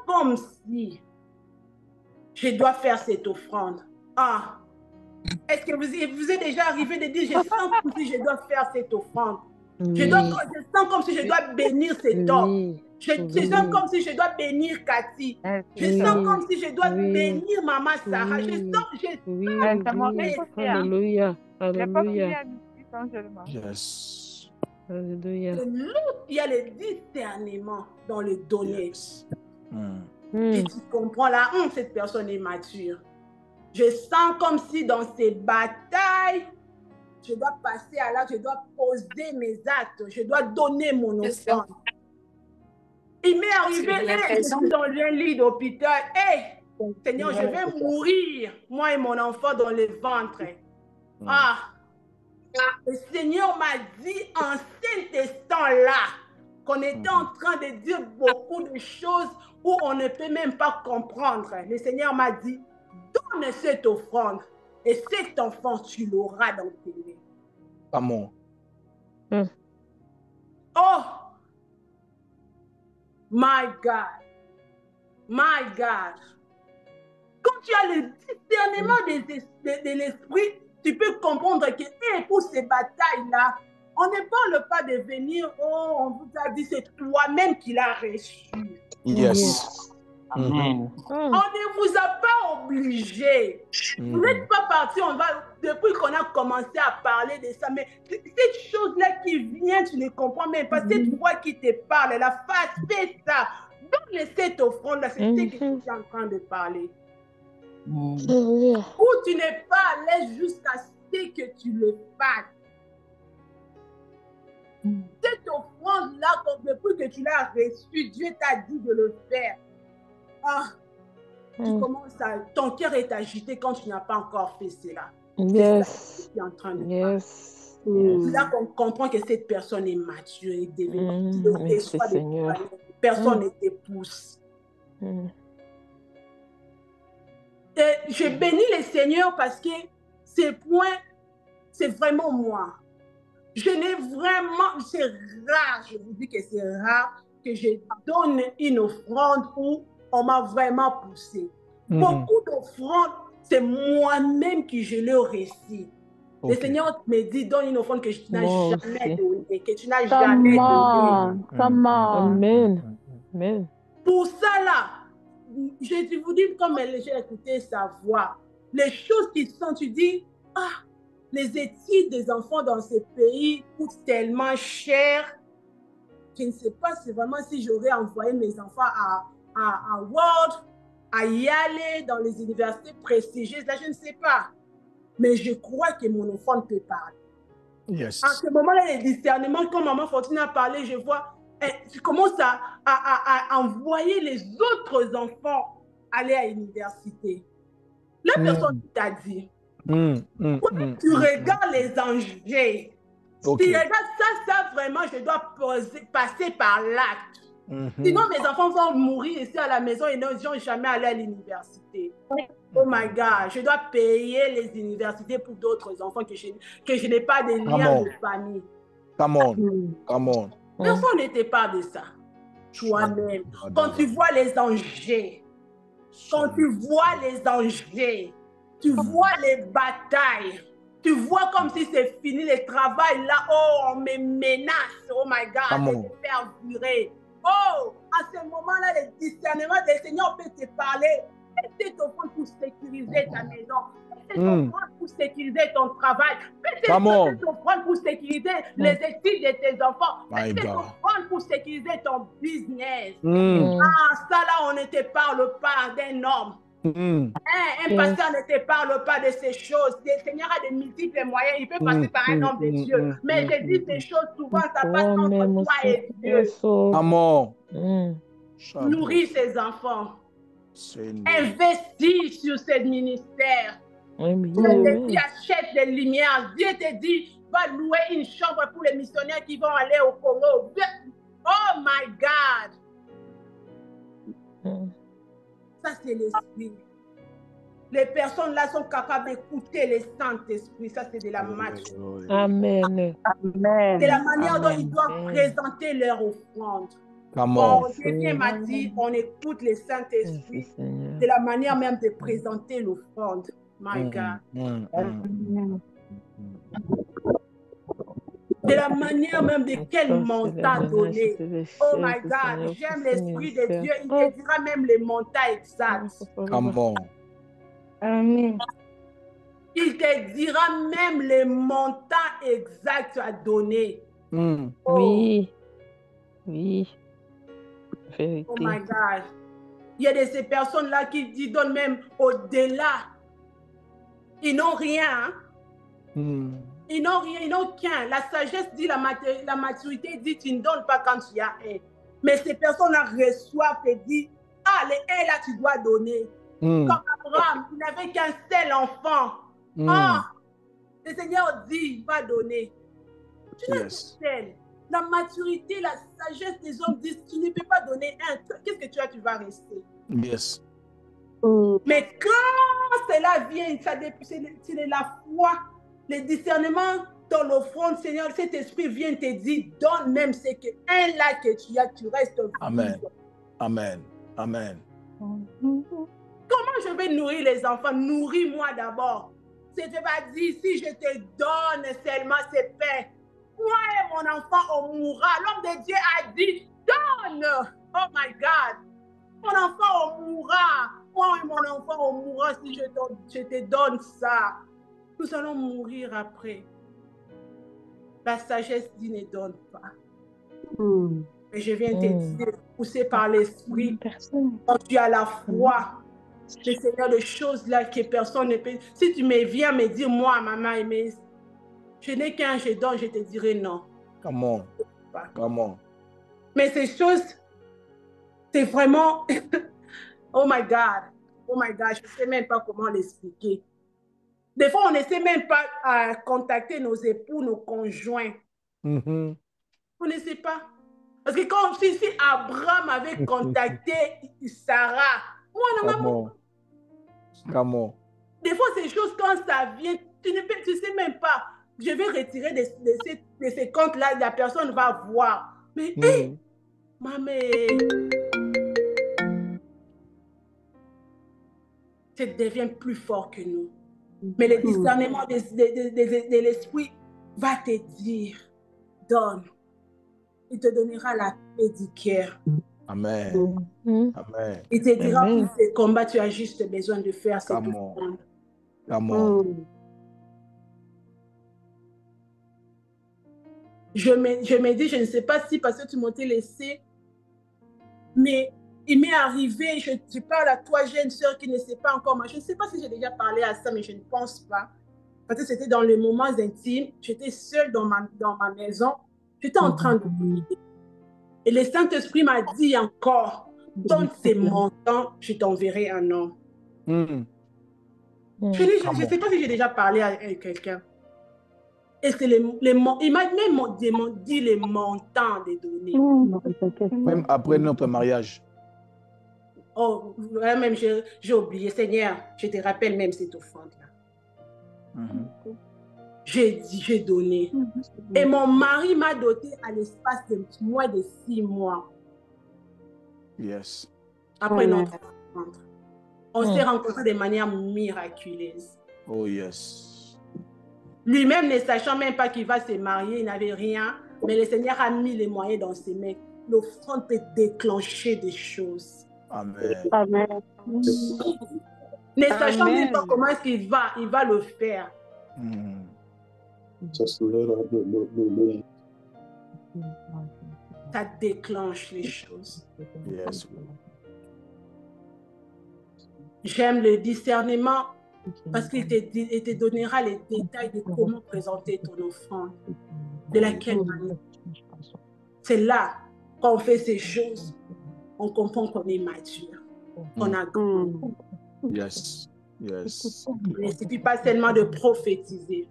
comme si je dois faire cette offrande. Ah, est-ce que vous êtes déjà arrivé de dire, je sens comme si je dois faire cette offrande. Je sens comme si je dois bénir cet homme. Je sens comme si je dois bénir Cathy. Je sens comme si je dois bénir Maman Sarah. Alléluia. Alléluia. Yes. Alléluia. L'autre, il y a le discernement dans le donner. Yes. Si tu comprends là, cette personne est mature. Je sens comme si dans ces batailles, je dois passer à l'acte, je dois poser mes actes, je dois donner mon offrande. Il m'est arrivé, je suis dans un lit d'hôpital, Seigneur, je vais mourir, moi et mon enfant dans le ventre. Le Seigneur m'a dit en cet instant-là qu'on était en train de dire beaucoup de choses où on ne peut même pas comprendre. Le Seigneur m'a dit, donne cette offrande et cet enfant, tu l'auras dans tes mains. Amen. Oh, my God. My God. Quand tu as le discernement de l'esprit, tu peux comprendre que pour ces batailles-là, on ne parle pas de venir, on vous a dit, c'est toi-même qui l'as reçu. Yes. Amen. On ne vous a pas obligé. Vous n'êtes pas parti, depuis qu'on a commencé à parler de ça, mais cette chose-là qui vient, tu ne comprends même pas. Cette voix qui te parle, la face, fais ça. Donne cette offrande-là, c'est ce que je suis en train de parler. Ou tu n'es pas à l'aise jusqu'à ce que tu le fasses. Cette offrande-là, depuis que tu l'as reçue, Dieu t'a dit de le faire. tu commences à, ton cœur est agité quand tu n'as pas encore fait cela. Yes. C'est ça qui est en train de Yes. Là qu'on comprend que cette personne est mature et développée. Merci Seigneur. Personne ne te pousse. Et je bénis le Seigneur parce que ces points, c'est vraiment moi. Je n'ai vraiment, c'est rare, je vous dis que c'est rare que je donne une offrande où on m'a vraiment poussé. Beaucoup d'offrandes, c'est moi-même qui je le récite. Le Seigneur me dit, donne une offrande que tu n'as jamais donnée, que tu n'as jamais donnée. Amen. Amen. Pour ça là, je vous dis, comme j'ai écouté sa voix, les choses qui sont, tu dis, les études des enfants dans ces pays coûtent tellement cher. Je ne sais pas si vraiment si j'aurais envoyé mes enfants à World, à y aller dans les universités prestigieuses, là je ne sais pas. Mais je crois que mon enfant peut parler. Yes. À ce moment-là, les discernements, comme Maman Fortune a parlé, je vois, tu commences à envoyer les autres enfants aller à l'université. La personne t'a dit, tu regardes les enjeux. Tu regardes ça vraiment, je dois passer par l'acte. Sinon, mes enfants vont mourir ici à la maison et n'ont jamais allé à l'université. Oh my God, je dois payer les universités pour d'autres enfants que je n'ai pas de lien de famille. Come on, come on. Personne n'était pas de ça. Toi-même. Quand tu vois les enjeux, quand tu vois les enjeux, tu vois les batailles, tu vois comme si c'est fini le travail là, oh, on me menace, oh my God, de te faire virer. Oh, à ce moment-là, le discernement des Seigneurs peut te parler. Peut-être pour sécuriser ta maison. Peut-être pour sécuriser ton travail. Peut-être pour sécuriser les études de tes enfants. Peut-être pour sécuriser ton business. Ça là, on ne te parle pas d'un homme. Un pasteur ne te parle pas de ces choses. Le Seigneur a de multiples moyens. Il peut passer par un homme de Dieu. Mais je dis ces choses souvent, ça passe entre toi et Dieu. Amen. Nourris ses enfants. Investis sur ce ministère. Dieu te dit, achète des lumières. Dieu te dit, va louer une chambre pour les missionnaires qui vont aller au Congo. Oh my God. Ça, c'est l'esprit. Les personnes là sont capables d'écouter le Saint-Esprit. Ça, c'est de la maturité. Amen. C'est la manière dont ils doivent présenter leur offrande. Quelqu'un m'a dit, on écoute le Saint-Esprit. C'est la manière même de présenter l'offrande. My God. De la manière même de quel montant donner. Oh my God, j'aime l'Esprit de Dieu. Il te dira même les montants exacts. Amen. Il te dira même les montants exacts à donner. Oui. Oui. Vérité. Oh my God. Il y a de ces personnes-là qui donnent même au-delà. Ils n'ont rien. Ils n'ont rien, ils n'ont qu'un. La sagesse dit, la maturité dit, tu ne donnes pas quand tu as un. Mais ces personnes-là reçoivent et disent, les un là, tu dois donner. Comme Abraham, il n'avait qu'un seul enfant. Le Seigneur dit, va donner. Tu n'as qu'un seul. La maturité, la sagesse des hommes disent, tu ne peux pas donner un. Qu'est-ce que tu as, tu vas rester. Yes. Mais quand cela vient, c'est de la foi, le discernement dans l'offrande, Seigneur, cet esprit vient te dire, donne même ce que un là que tu as, tu restes vivant. Amen. Amen. Amen. Comment je vais nourrir les enfants? Nourris-moi d'abord. C'est de pas dire, si je te donne seulement ces pains, moi et mon enfant, on mourra. L'homme de Dieu a dit, donne. Oh my God. Mon enfant, on mourra. Moi et mon enfant, on mourra si je te donne ça. Nous allons mourir après. La sagesse dit, ne donne pas. Mais je viens te dire, poussé par l'esprit, quand tu as la foi, le Seigneur, de choses là que personne ne peut. Si tu me viens me dire, moi, maman, mais je n'ai qu'un, je donne, je te dirai non. Come on. Come on. Mais ces choses, c'est vraiment Oh my God. Oh my God, je ne sais même pas comment l'expliquer. Des fois, on n'essaie même pas à contacter nos époux, nos conjoints. On ne sait pas. Parce que comme si Abraham avait contacté Sarah, moi, non, Come des fois, ces choses, quand ça vient, tu ne sais même pas. Je vais retirer de ces comptes-là, la personne va voir. Mais, hé, maman, ça devient plus fort que nous. Mais le discernement de l'esprit va te dire, donne. Il te donnera la paix du cœur. Amen. Amen. Il te dira, pour ces combats, tu as juste besoin de faire ce que tu veux. Come on. Je me dis, je ne sais pas si parce que tu m'as laissé, mais il m'est arrivé, je parle à toi, jeune sœur qui ne sait pas encore, moi, je ne sais pas si j'ai déjà parlé à ça, mais je ne pense pas. Parce que c'était dans les moments intimes, j'étais seule dans ma maison, j'étais en train de prier. Et le Saint-Esprit m'a dit encore, donne ces montants, je t'enverrai un homme. Je ne sais pas si j'ai déjà parlé à quelqu'un. Et c'est il m'a même dit les montants des données. Même après notre mariage. Oh, même j'ai oublié. Seigneur, je te rappelle même cette offrande-là. J'ai donné. Et mon mari m'a doté à l'espace de moins de 6 mois. Yes. Après notre rencontre. On s'est rencontrés de manière miraculeuse. Oh yes. Lui-même ne sachant même pas qu'il va se marier, il n'avait rien, mais le Seigneur a mis les moyens dans ses mains. L'offrande peut déclencher des choses. Amen. Amen. Ne sachant même pas comment est-ce qu'il va le faire. Ça déclenche les choses. Yes. J'aime le discernement parce qu'il te donnera les détails de comment présenter ton offrande, de laquelle manière. C'est là qu'on fait ces choses, on comprend qu'on est mature, qu'on a grandi. Yes. Yes. Il ne suffit pas seulement de prophétiser.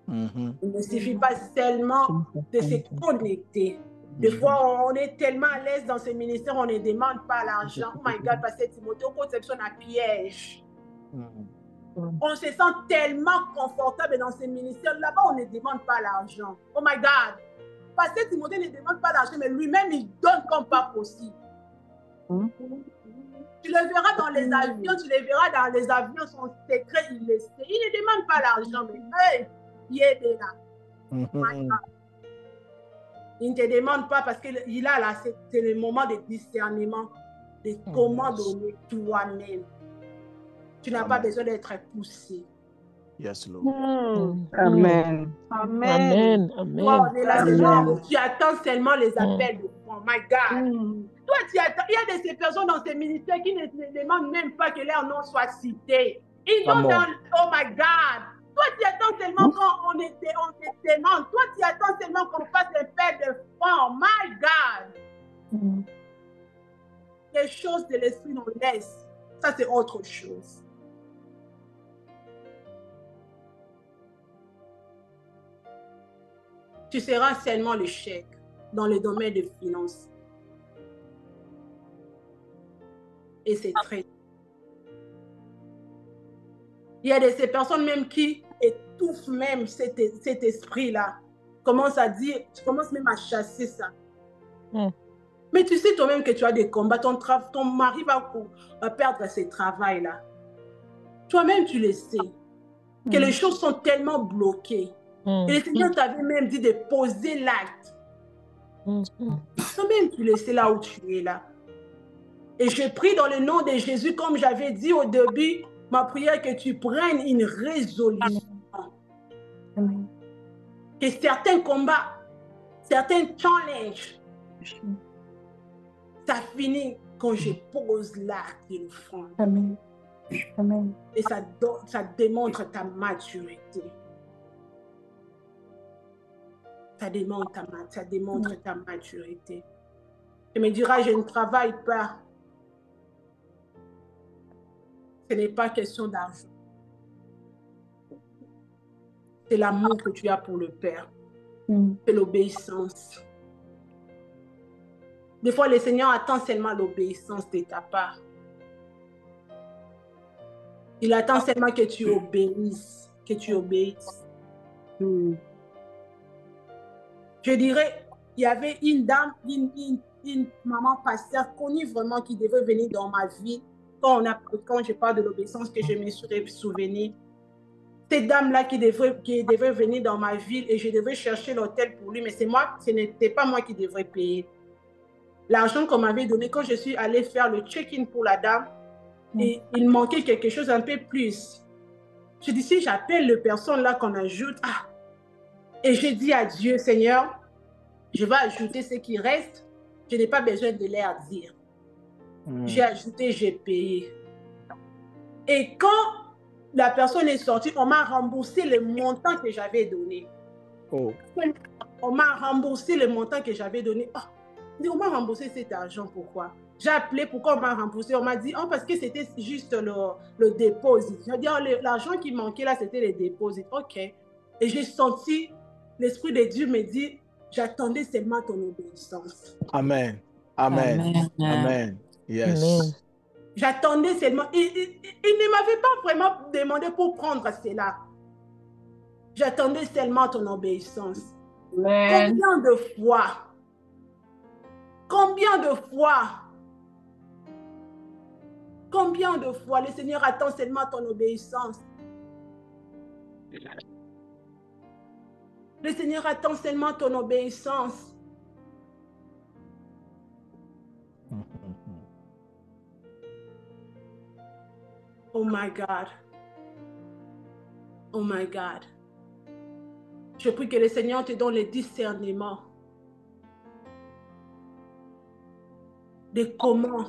Il ne suffit pas seulement de se connecter. Des fois, on est tellement à l'aise dans ce ministère, on ne demande pas l'argent. Oh my God, Pasteur Timothée, on conception à piège. On se sent tellement confortable dans ce ministère. Là-bas, on ne demande pas l'argent. Oh my God. Pasteur Timothée ne demande pas l'argent, mais lui-même, il donne comme pas possible. Tu le verras dans les avions, son secret, il le sait. Il ne demande pas l'argent, mais hey, il est là. Il ne te demande pas parce qu'il a là, c'est le moment de discernement, de comment donner toi-même. Tu n'as pas besoin d'être poussé. Yes, Lord. Amen. Amen. Toi, on est là seulement, tu attends seulement les appels de oh my God. Toi, tu attends. Il y a de ces personnes dans ces ministères qui ne demandent même pas que leur nom soit cité. Ils sont dans oh my God. Toi, tu attends seulement quand on te demande. Toi, tu attends seulement qu'on fasse un père de francs. My God. Les choses de l'esprit nous laissent. Ça, c'est autre chose. Tu seras seulement le chèque dans le domaine des finances. Et c'est très... Il y a de ces personnes même qui étouffent même cet esprit-là. Tu commences même à chasser ça. Mais tu sais toi-même que tu as des combats. Ton mari va perdre ce travail-là. Toi-même, tu le sais. Que les choses sont tellement bloquées. Et le Seigneur t'avait même dit de poser l'acte. Toi-même, tu le sais là où tu es là. Et je prie dans le nom de Jésus, comme j'avais dit au début, ma prière, que tu prennes une résolution. Que certains combats, certains challenges, ça finit quand je pose l'acte de l'offrande. Amen. Et ça démontre ta maturité. Ça démontre ta maturité. Tu me diras, je ne travaille pas. ce n'est pas question d'argent. C'est l'amour que tu as pour le Père. C'est l'obéissance. Des fois, le Seigneur attend seulement l'obéissance de ta part. Il attend seulement que tu obéisses, que tu obéisses. Je dirais, il y avait une dame, une maman pasteur connue vraiment qui devait venir dans ma vie. Quand je parle de l'obéissance, que je me suis souvenu. Cette dame-là qui devait venir dans ma ville et je devais chercher l'hôtel pour lui, mais ce n'était pas moi qui devrais payer. L'argent qu'on m'avait donné, quand je suis allée faire le check-in pour la dame, et il manquait quelque chose un peu plus. Je dis, si j'appelle les personnes là qu'on ajoute, et j'ai dit à Dieu, Seigneur, je vais ajouter ce qui reste, je n'ai pas besoin de leur dire. J'ai ajouté, j'ai payé. Et quand la personne est sortie, on m'a remboursé le montant que j'avais donné. On m'a remboursé le montant que j'avais donné. On m'a remboursé cet argent, pourquoi? J'ai appelé, pourquoi on m'a remboursé? On m'a dit, parce que c'était juste le dépôt. Je veux dire, l'argent qui manquait là, c'était le dépôt. OK. Et j'ai senti, l'Esprit de Dieu me dit, j'attendais seulement ton obéissance. Amen. Amen. Amen. Amen. Yes. Amen. J'attendais seulement. Il ne m'avait pas vraiment demandé pour prendre cela. J'attendais seulement ton obéissance. Amen. Combien de fois le Seigneur attend seulement ton obéissance? Le Seigneur attend seulement ton obéissance. Oh my God. Oh my God. Je prie que le Seigneur te donne le discernement de comment,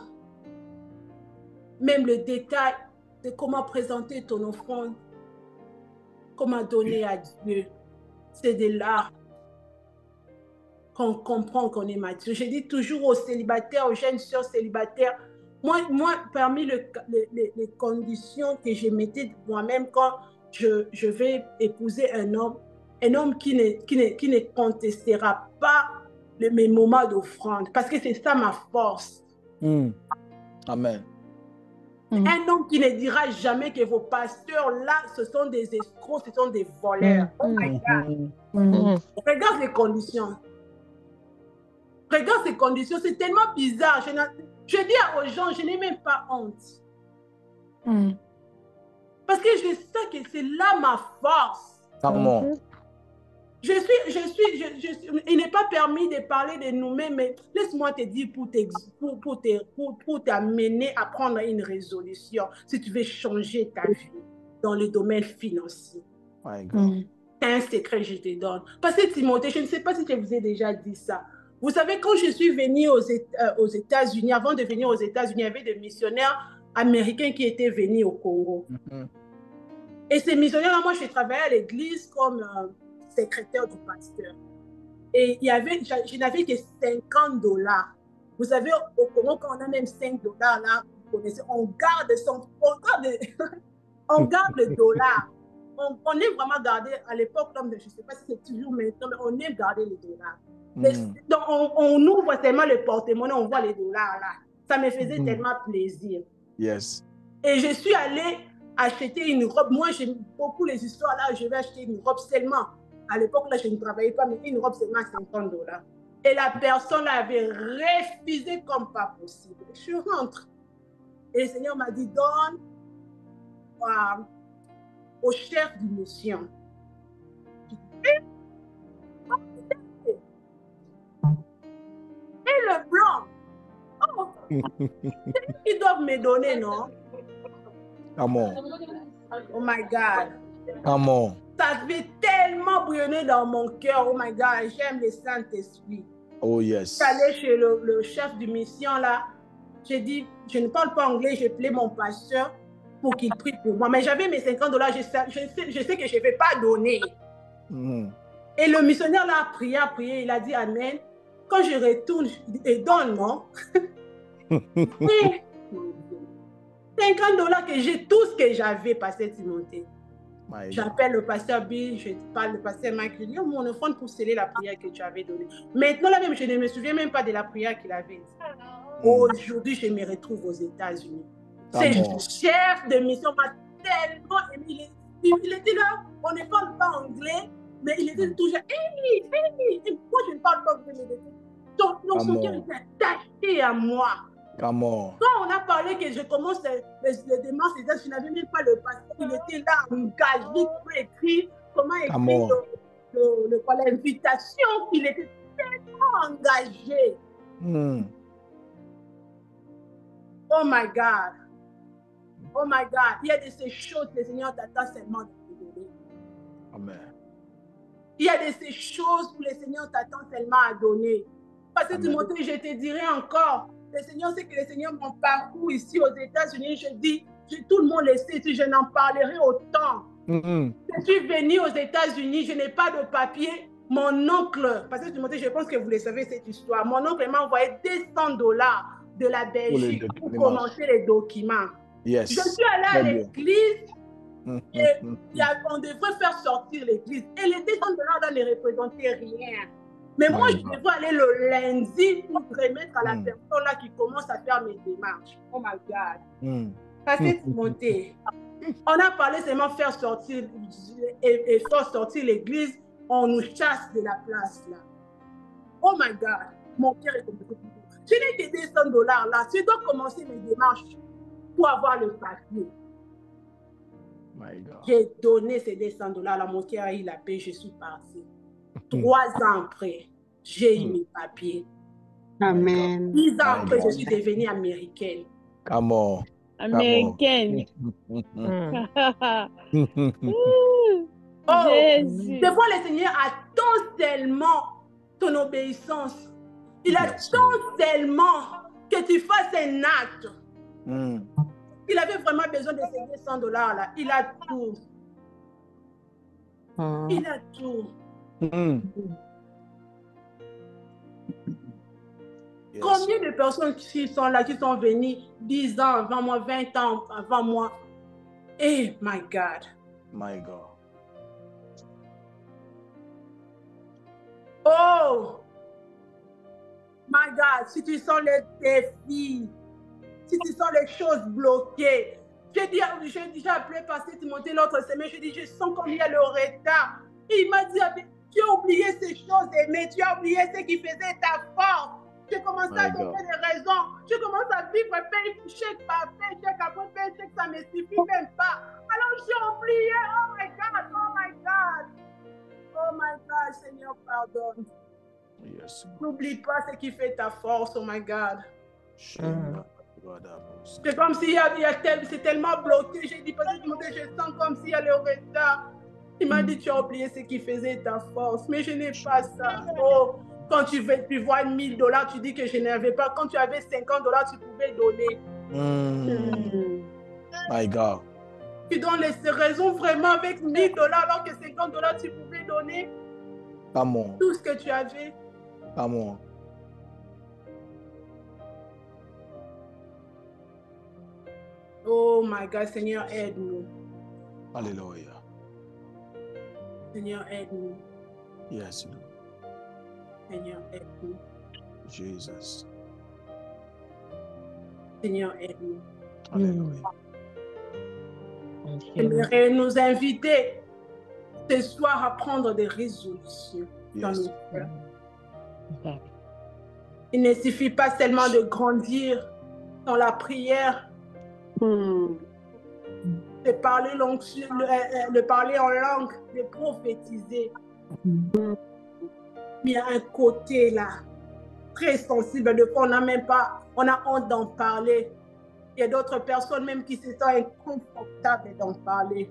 même le détail de comment présenter ton offrande, comment donner à Dieu. C'est de là qu'on comprend qu'on est mature. Je dis toujours aux célibataires, aux jeunes sœurs célibataires, moi parmi les conditions que je mettais moi-même quand je vais épouser un homme qui ne contestera pas mes moments d'offrande, parce que c'est ça ma force. Amen. Un homme qui ne dira jamais que vos pasteurs là, ce sont des escrocs, ce sont des voleurs. Oh my God. Regarde les conditions. Regarde ces conditions, c'est tellement bizarre. Je dis aux gens, je n'ai même pas honte. Parce que je sais que c'est là ma force. Il n'est pas permis de parler de nous-mêmes, mais laisse-moi te dire pour t'amener à prendre une résolution si tu veux changer ta vie dans le domaine financier. C'est un secret que je te donne. Parce que Timothée, je ne sais pas si je vous ai déjà dit ça. Vous savez, quand je suis venue aux États-Unis, avant de venir aux États-Unis, il y avait des missionnaires américains qui étaient venus au Congo. Et ces missionnaires-là, moi, je travaillais à l'église comme secrétaire du pasteur. Et je n'avais que $50. Vous savez, au Congo, quand on a même $5, là, vous connaissez, on garde le dollar. On aime vraiment garder, à l'époque, je ne sais pas si c'est toujours maintenant, mais on aime garder les dollars. Donc, on ouvre tellement le porte-monnaie, on voit les dollars là. Ça me faisait tellement plaisir. Yes. Et je suis allée acheter une robe. Moi, j'aime beaucoup les histoires là. Je vais acheter une robe seulement. À l'époque, là, je ne travaillais pas, mais une robe seulement $50. Et la personne avait refusé comme pas possible. Je rentre. Et le Seigneur m'a dit, donne au chef de mission. Et le blanc, ils doivent me donner, non? Amen. Oh my God. Amen. Ça fait tellement bouillonner dans mon cœur. Oh my God, j'aime le Saint-Esprit. Oh yes. Je suis allée chez le chef de mission là. J'ai dit, je ne parle pas anglais, j'ai appelé mon pasteur pour qu'il prie pour moi. Mais j'avais mes $50, je sais que je ne vais pas donner. Et le missionnaire là a prié, il a dit Amen. Quand je retourne, il donne, non? $50 que j'ai, tout ce que j'avais, pasteur Timothée. J'appelle le pasteur Bill, je parle le pasteur Mike, je dis, oh, mon offrande pour sceller la prière que tu avais donnée. Maintenant, là même, je ne me souviens même pas de la prière qu'il avait dit. Aujourd'hui, je me retrouve aux États-Unis. Ce chef de mission m'a tellement aimé. Il était là, on ne parle pas anglais, mais il était toujours, hey, moi je ne parle pas anglais. Donc, son cœur était attaché à moi. Quand on a parlé que je commence les démarches, je n'avais même pas le passé. Il était là, engagé, comment écrire l'invitation. Il était tellement engagé. Oh my God. Oh my God. Il y a de ces choses que le Seigneur t'attend seulement de te donner. Amen. Il y a de ces choses où le Seigneur t'attend seulement à donner. Parce que Timothée, je te dirai encore, le Seigneur sait que le Seigneur mon parcours ici aux États-Unis, je dis, tout le monde le sait, si je n'en parlerai autant. Je suis venue aux États-Unis, je n'ai pas de papier. Mon oncle, parce que Timothée, je pense que vous le savez cette histoire, mon oncle m'a envoyé $200 de la Belgique pour commencer les documents. Yes. Je suis allée à l'église et on devrait faire sortir l'église. Et les $200 ne représentaient rien. Mais moi, je devais aller le lundi pour remettre à la personne là qui commence à faire mes démarches. Oh my God. Parce que Timothée, on a parlé seulement faire sortir et faire sortir l'église, on nous chasse de la place là. Oh my God, mon cœur est complètement. Je n'ai que $200 là. Je dois commencer mes démarches pour avoir le papier. J'ai donné ces $200 là, mon cœur il a payé, je suis partie. 3 ans après, j'ai eu mes papiers. Amen. 10 ans après, je suis devenue américaine. Américaine. Jésus. Des fois, le Seigneur attend tellement ton obéissance. Il attend tellement que tu fasses un acte. Il avait vraiment besoin de ces $200 là. Il a tout. Il a tout. Combien de personnes qui sont là, qui sont venues 10 ans avant moi, 20 ans avant moi? Eh, my God. My God. Oh, my God, si tu sens les défis, si tu sens les choses bloquées, j'ai déjà appelé pasteur Timothée l'autre semaine, je dis, je sens qu'il y a le retard. Et il m'a dit, tu as oublié ces choses, mais tu as oublié ce qui faisait ta force. J'ai commencé à trouver des raisons. Je commence à vivre paye chèque par paye, chèque après paye, chèque, ça ne me suffit même pas. Alors j'ai oublié. Oh my God, oh my God. Oh my God, Seigneur, pardonne. Yes. N'oublie pas ce qui fait ta force, oh my God. C'est comme si c'est tellement bloqué. J'ai dit, parce que je sens comme s'il y a le retard. Il m'a dit, tu as oublié ce qui faisait ta force. Mais je n'ai pas ça. Oh, quand tu vois $1000, tu dis que je n'avais pas. Quand tu avais $50, tu pouvais donner. My God. Tu donnes les raisons vraiment avec $1000 alors que $50 tu pouvais donner. Tout ce que tu avais. Oh my God, Seigneur, aide-nous. Alléluia. Seigneur, aide-nous. Yes, Lord. Seigneur, aide-nous. Jesus. Seigneur, aide-nous. Alléluia. J'aimerais nous inviter ce soir à prendre des résolutions dans nos cœurs. Il ne suffit pas seulement de grandir dans la prière, de parler en langue, de prophétiser. Mais il y a un côté là, très sensible, de quoi on a honte d'en parler. Il y a d'autres personnes même qui se sentent inconfortables d'en parler.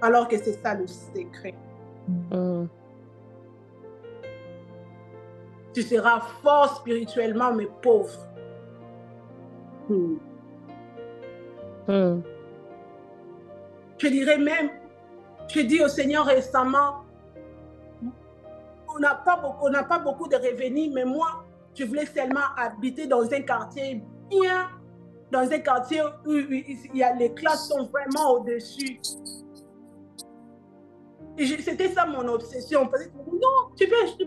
Alors que c'est ça le secret. Tu seras fort spirituellement, mais pauvre. Je dirais même, je dis au Seigneur récemment, on n'a pas beaucoup de revenus, mais moi, je voulais seulement habiter dans un quartier bien dans un quartier où les classes sont vraiment au-dessus. C'était ça mon obsession. Parce que non, tu peux acheter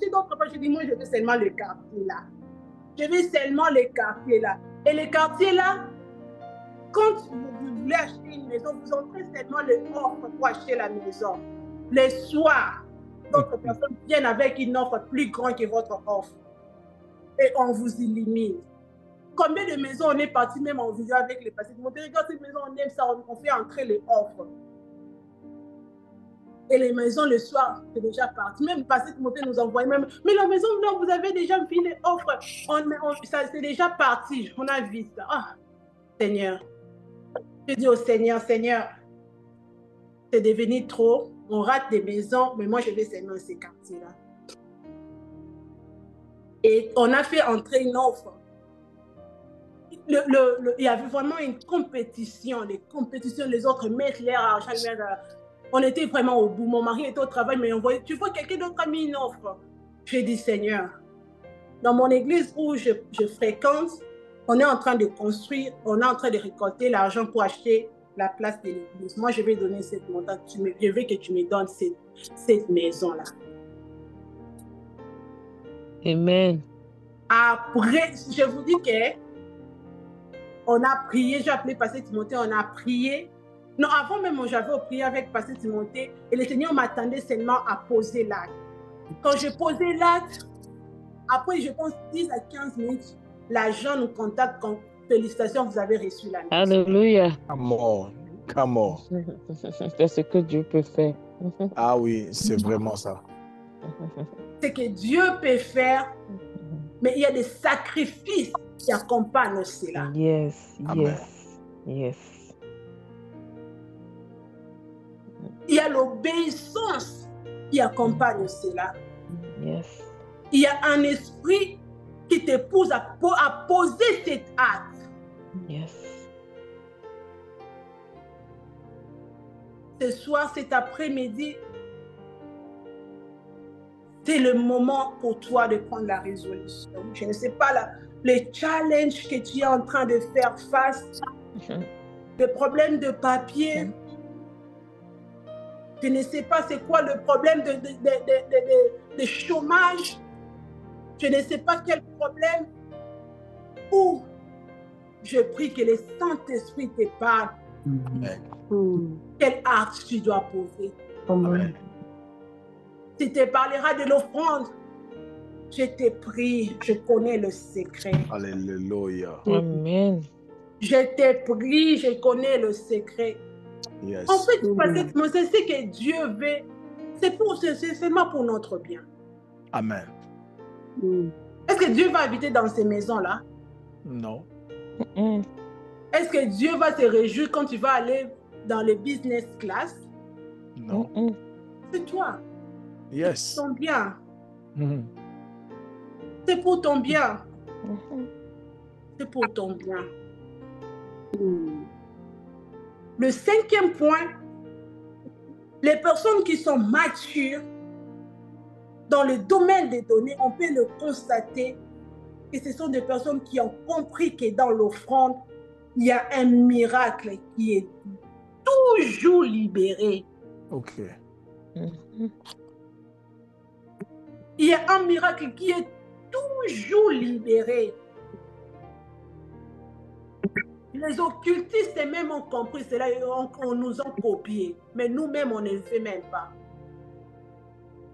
d'autres. Je dis, moi, je veux seulement le quartier là. Je veux seulement les quartiers là. Et les quartiers là, quand vous voulez acheter une maison, vous entrez seulement le offre pour acheter la maison. Le soir, d'autres personnes viennent avec une offre plus grande que votre offre. Et on vous élimine. Combien de maisons on est parti même en visant avec les passés? Regarde cette maison, on aime ça, on fait entrer les offres. Et les maisons le soir, c'est déjà parti. Même passé nous envoie même. Mais la maison, non, vous avez déjà mis les offres. Ça, c'est déjà parti. On a vu ça. Ah, Seigneur. Je dis au Seigneur, Seigneur, c'est devenu trop. On rate des maisons, mais moi, je vais seulement ces quartiers-là. Et on a fait entrer une offre. Il y avait vraiment une compétition. Les autres mettent leur argent. On était vraiment au bout. Mon mari était au travail, mais tu vois, quelqu'un d'autre a mis une offre. J'ai dit, Seigneur, dans mon église où je fréquente, on est en train de construire, on est en train de récolter l'argent pour acheter la place de l'église. Moi, je vais donner cette montagne. Je veux que tu me donnes cette maison-là. Amen. Après, je vous dis que on a prié, j'ai appelé Pasteur Timothée, on a prié. Non, avant même, j'avais prié avec Pasteur Timothée et le Seigneur m'attendait seulement à poser l'acte. Quand j'ai posé l'acte, après, je pense 10 à 15 minutes, l'agent nous contacte comme félicitations, vous avez reçu la maison. Alléluia. Come on. Come on. C'est ce que Dieu peut faire. Ah oui, c'est vraiment ça. C'est que Dieu peut faire, mais il y a des sacrifices qui accompagnent cela. Yes, Amen. yes. Il y a l'obéissance qui accompagne cela. Yes. Il y a un esprit qui te pousse à poser cet acte. Yes. Ce soir, cet après-midi, c'est le moment pour toi de prendre la résolution. Je ne sais pas les challenges que tu es en train de faire face, le problème de papier. Je ne sais pas c'est quoi le problème de chômage. Je ne sais pas quel problème. Ou je prie que le Saint-Esprit te parle. Quel acte tu dois poser. Amen. Si tu parleras de l'offrande, je te prie, je connais le secret. Alléluia. Amen. Je te prie, je connais le secret. Yes. En fait, c'est ce que Dieu veut. C'est seulement pour notre bien. Amen. Est-ce que Dieu va habiter dans ces maisons-là? Non. Est-ce que Dieu va se réjouir quand tu vas aller dans le business class? Non. C'est toi. Yes. C'est ton bien. C'est pour ton bien. C'est pour ton bien. Le 5e point, les personnes qui sont matures dans le domaine des données, on peut le constater que ce sont des personnes qui ont compris que dans l'offrande, il y a un miracle qui est toujours libéré. Ok. Il y a un miracle qui est toujours libéré. Les occultistes même ont compris cela, on nous a copié, mais nous-mêmes, on ne le fait même pas.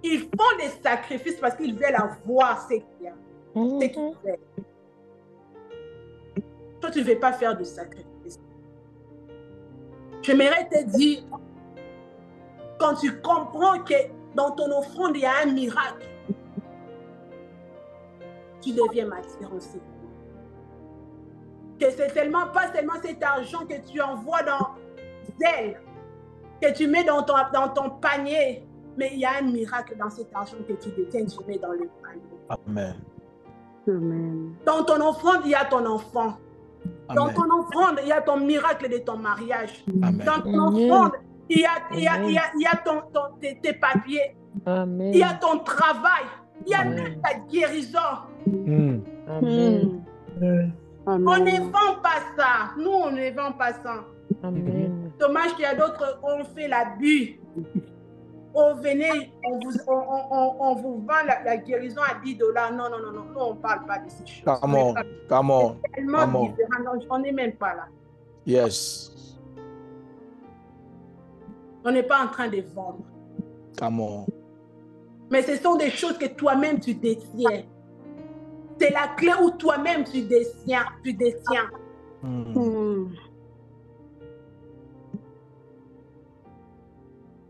Ils font des sacrifices parce qu'ils veulent avoir ce qu'il y a, ce qu'ils veulent. Toi, tu ne veux pas faire de sacrifice. J'aimerais te dire, quand tu comprends que dans ton offrande, il y a un miracle, tu deviens mature aussi. Que c'est pas seulement cet argent que tu envoies dans Zelle, que tu mets dans ton panier, mais il y a un miracle dans cet argent que tu détiens, tu mets dans le panier. Amen. Dans ton offrande, il y a ton enfant. Amen. Dans ton offrande, il y a ton miracle de ton mariage. Amen. Dans ton offrande, il y a tes papiers. Amen. Il y a ton travail. Il y a même ta guérison. Amen. On ne vend pas ça. Nous, on ne vend pas ça. Amen. Dommage qu'il y a d'autres qui ont fait l'abus. Oh, venez, on vous vend la guérison à $10. Non, non, non, non. Nous, on ne parle pas de ces choses. Come on. Come on. C'est tellement différent. Non, on n'est même pas là. Yes. On n'est pas en train de vendre. Come on. Mais ce sont des choses que toi-même tu détiens. C'est la clé où toi-même tu détiens.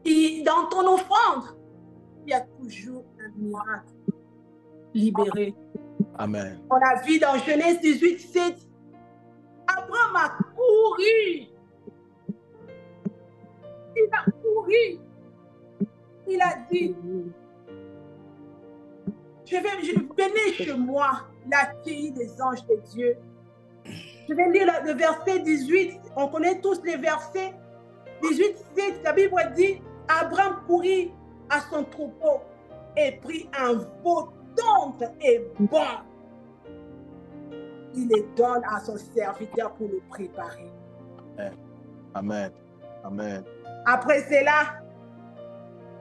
Et dans ton offrande, il y a toujours un miracle libéré. Amen. On a vu dans Genèse 18, 7, Abraham a couru. Il a couru. Il a dit, venez chez moi, l'accueillir des anges de Dieu. Je vais lire le verset 18. On connaît tous les versets. 18, 7, la Bible dit, Abraham courut à son troupeau et prit un veau tendre et bon. Il les donne à son serviteur pour le préparer. Amen. Amen. Après cela,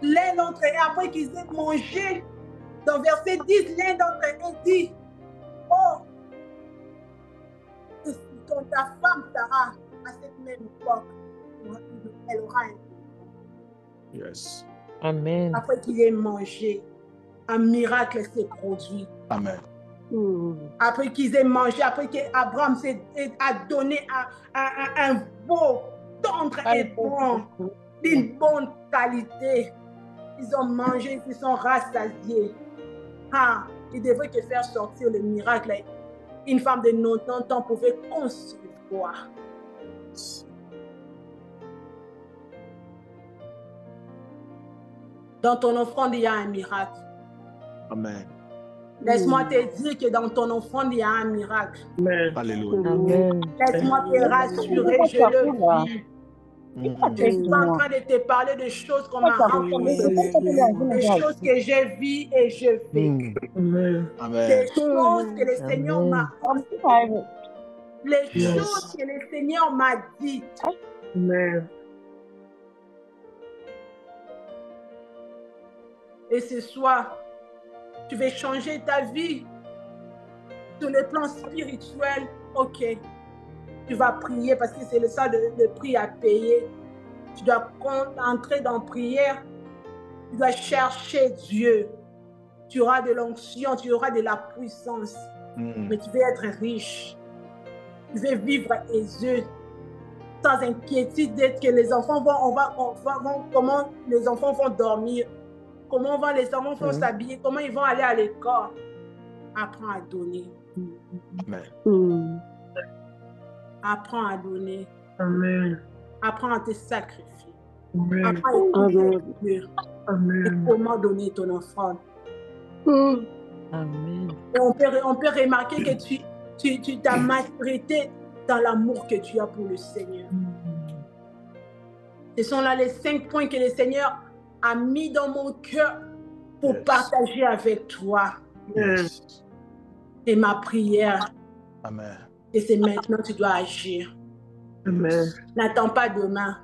l'un d'entre eux, après qu'ils aient mangé, dans verset 10, l'un d'entre eux dit, oh, quand ta femme Sarah, à cette même époque, elle aura un enfant. Yes. Amen. Après qu'il ait mangé, un miracle s'est produit. Amen. Après qu'ils aient mangé, après qu'Abraham a donné un veau tendre et bon, d'une bonne qualité. Ils ont mangé, ils se sont rassasiés. Ah, ils devraient que faire sortir le miracle. Une femme de 90 ans pouvait concevoir. Dans ton offrande, il y a un miracle. Amen. Laisse-moi te dire que dans ton offrande, il y a un miracle. Alléluia. Amen. Laisse-moi te rassurer, je le vis. Je suis en train de te parler de choses qu'on m'a rencontrées, des choses que j'ai vues et je fais. Amen. Des choses que le Seigneur m'a enseignées. Les choses que le Seigneur m'a dites. Et ce soir, tu veux changer ta vie sur le plan spirituel. Ok, tu vas prier parce que c'est le sort de prix à payer. Tu dois entrer dans la prière. Tu dois chercher Dieu. Tu auras de l'onction, tu auras de la puissance. Mais tu veux être riche. Tu veux vivre aiseux, sans inquiétude d'être que les enfants comment les enfants vont dormir, comment les enfants vont s'habiller, comment ils vont aller à l'école. Apprends à donner. Amen. Apprends à donner. Amen. Apprends à te sacrifier. Amen. Apprends à écouter Dieu. Et comment donner ton offrande. Amen. Et on peut remarquer que tu t'as maturité dans l'amour que tu as pour le Seigneur. Ce sont là les 5 points que le Seigneur a mis dans mon cœur pour partager avec toi. Et ma prière, Amen. et c'est maintenant que tu dois agir. Amen. N'attends pas demain.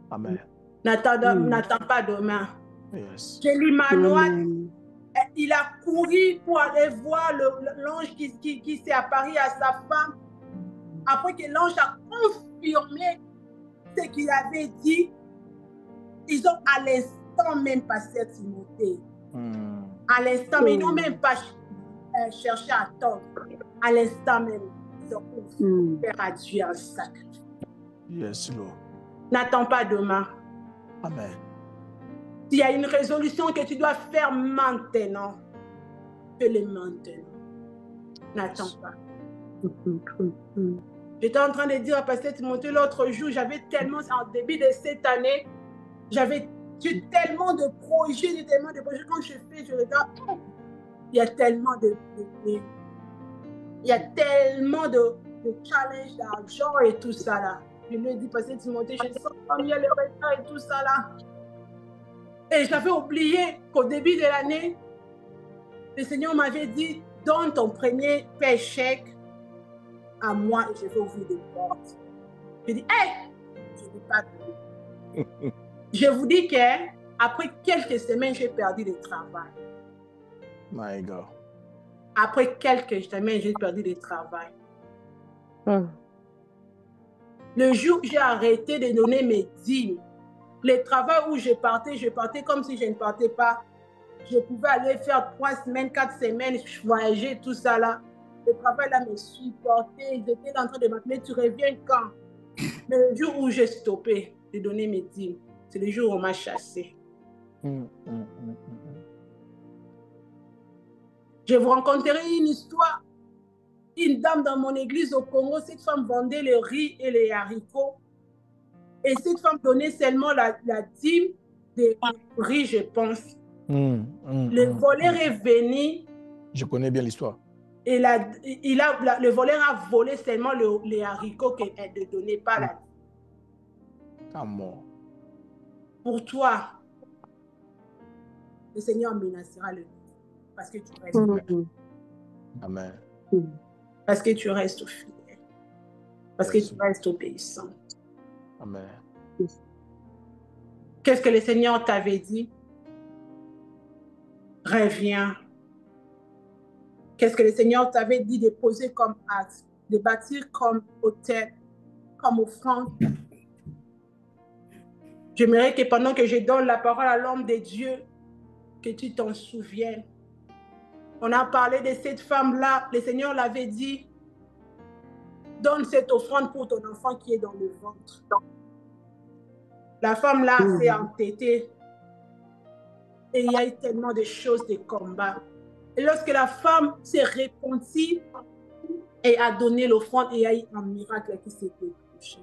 Amen. N'attends pas demain. Yes. J'ai lu Manoir. Il a couru pour aller voir l'ange qui s'est apparu à sa femme. Après que l'ange a confirmé ce qu'il avait dit, ils ont à l'instant même passé à Timothée. À l'instant, mais ils n'ont même pas cherché à attendre. À l'instant même, ils ont fait à Dieu un sacrifice. Yes, Lord. N'attends pas demain. Amen. S'il y a une résolution que tu dois faire maintenant, fais-le maintenant. N'attends pas. J'étais en train de dire à Pasteur Timothée l'autre jour, j'avais tellement, en début de cette année, j'avais tellement de projets, Quand je regarde, il y a tellement de challenges d'argent et tout ça là. Je lui ai dit, Pasteur Timothée, je sens comme il y a le retard et tout ça là. Et j'avais oublié qu'au début de l'année, le Seigneur m'avait dit, donne ton premier paycheck à moi et je vais ouvrir des portes. Je dis, hé, je n'ai pas donné. Je vous dis qu'après quelques semaines, j'ai perdu le travail. My God. Après quelques semaines, j'ai perdu le travail. Le jour où j'ai arrêté de donner mes dîmes, le travail où je partais comme si je ne partais pas. Je pouvais aller faire 3 semaines, 4 semaines, voyager, tout ça là. Le travail là me supportait. J'étais en train de m'appeler, tu reviens quand? Mais le jour où j'ai stoppé de donner mes dîmes, c'est le jour où on m'a chassé. Je vous raconterai une histoire. Une dame dans mon église au Congo, cette femme vendait le riz et les haricots. Et cette femme donnait seulement la dîme de riz, je pense. Le voleur est venu. Je connais bien l'histoire. Et le voleur a volé seulement les haricots qu'elle ne donnait pas la dîme. Amour. Pour toi, le Seigneur menacera le vide parce que tu restes. Amen. Parce que tu restes fidèle. Parce que tu restes obéissant. Amen. Qu'est-ce que le Seigneur t'avait dit? Reviens. Qu'est-ce que le Seigneur t'avait dit de poser comme acte, de bâtir comme autel, comme offrande? J'aimerais que pendant que je donne la parole à l'homme de Dieu, que tu t'en souviennes. On a parlé de cette femme-là, le Seigneur l'avait dit, donne cette offrande pour ton enfant qui est dans le ventre. La femme-là s'est entêtée et il y a eu tellement de choses, de combats. Et lorsque la femme s'est repentie et a donné l'offrande, il y a eu un miracle qui s'est déclenché.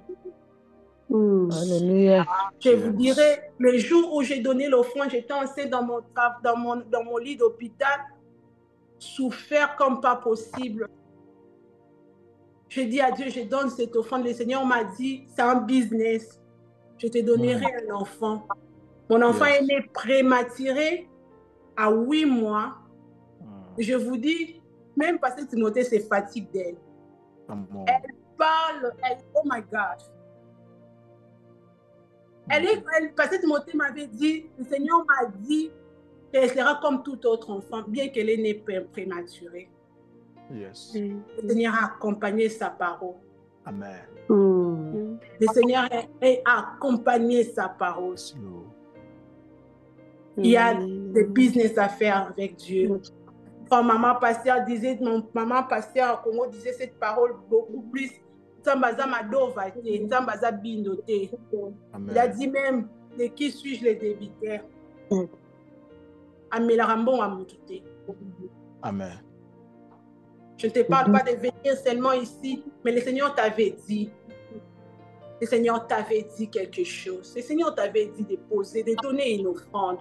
Alléluia. Je vous dirai, le jour où j'ai donné l'offrande, j'étais enceinte dans mon lit d'hôpital, souffert comme pas possible. Je dis à Dieu, je donne cette offrande. Le Seigneur m'a dit, c'est un business. Je te donnerai un enfant. Mon enfant est né prématuré à 8 mois. Je vous dis, même Pasteur Timothée se fatigue d'elle. Elle parle, oh my God. Pasteur Timothée m'avait dit, le Seigneur m'a dit qu'elle sera comme tout autre enfant, bien qu'elle est née prématurée. Yes. Le Seigneur a accompagné sa parole. Amen. Le Seigneur a accompagné sa parole. Il y a des business à faire avec Dieu. Quand maman pasteur disait, mon maman pasteur au Congo disait cette parole beaucoup plus. Il a dit même, de qui suis-je le débiteur? Amen. Je ne te parle pas de venir seulement ici, mais le Seigneur t'avait dit. Le Seigneur t'avait dit quelque chose. Le Seigneur t'avait dit de poser, de donner une offrande.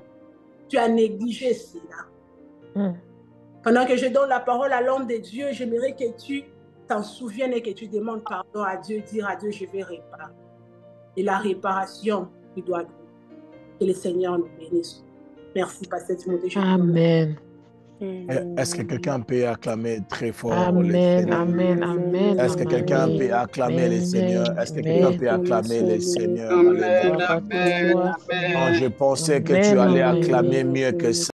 Tu as négligé cela. Pendant que je donne la parole à l'homme de Dieu, j'aimerais que tu t'en souviennes et que tu demandes pardon à Dieu, dire à Dieu, je vais réparer. Et la réparation, il doit donner. Que le Seigneur nous bénisse. Merci, Pasteur Timothée. Amen. Est-ce que quelqu'un peut acclamer très fort Amen, le Seigneur? amen, amen. Est-ce que quelqu'un peut acclamer le Seigneur? Est-ce que quelqu'un peut acclamer le Seigneur? Alléluia. Je pensais que tu allais acclamer mieux que ça.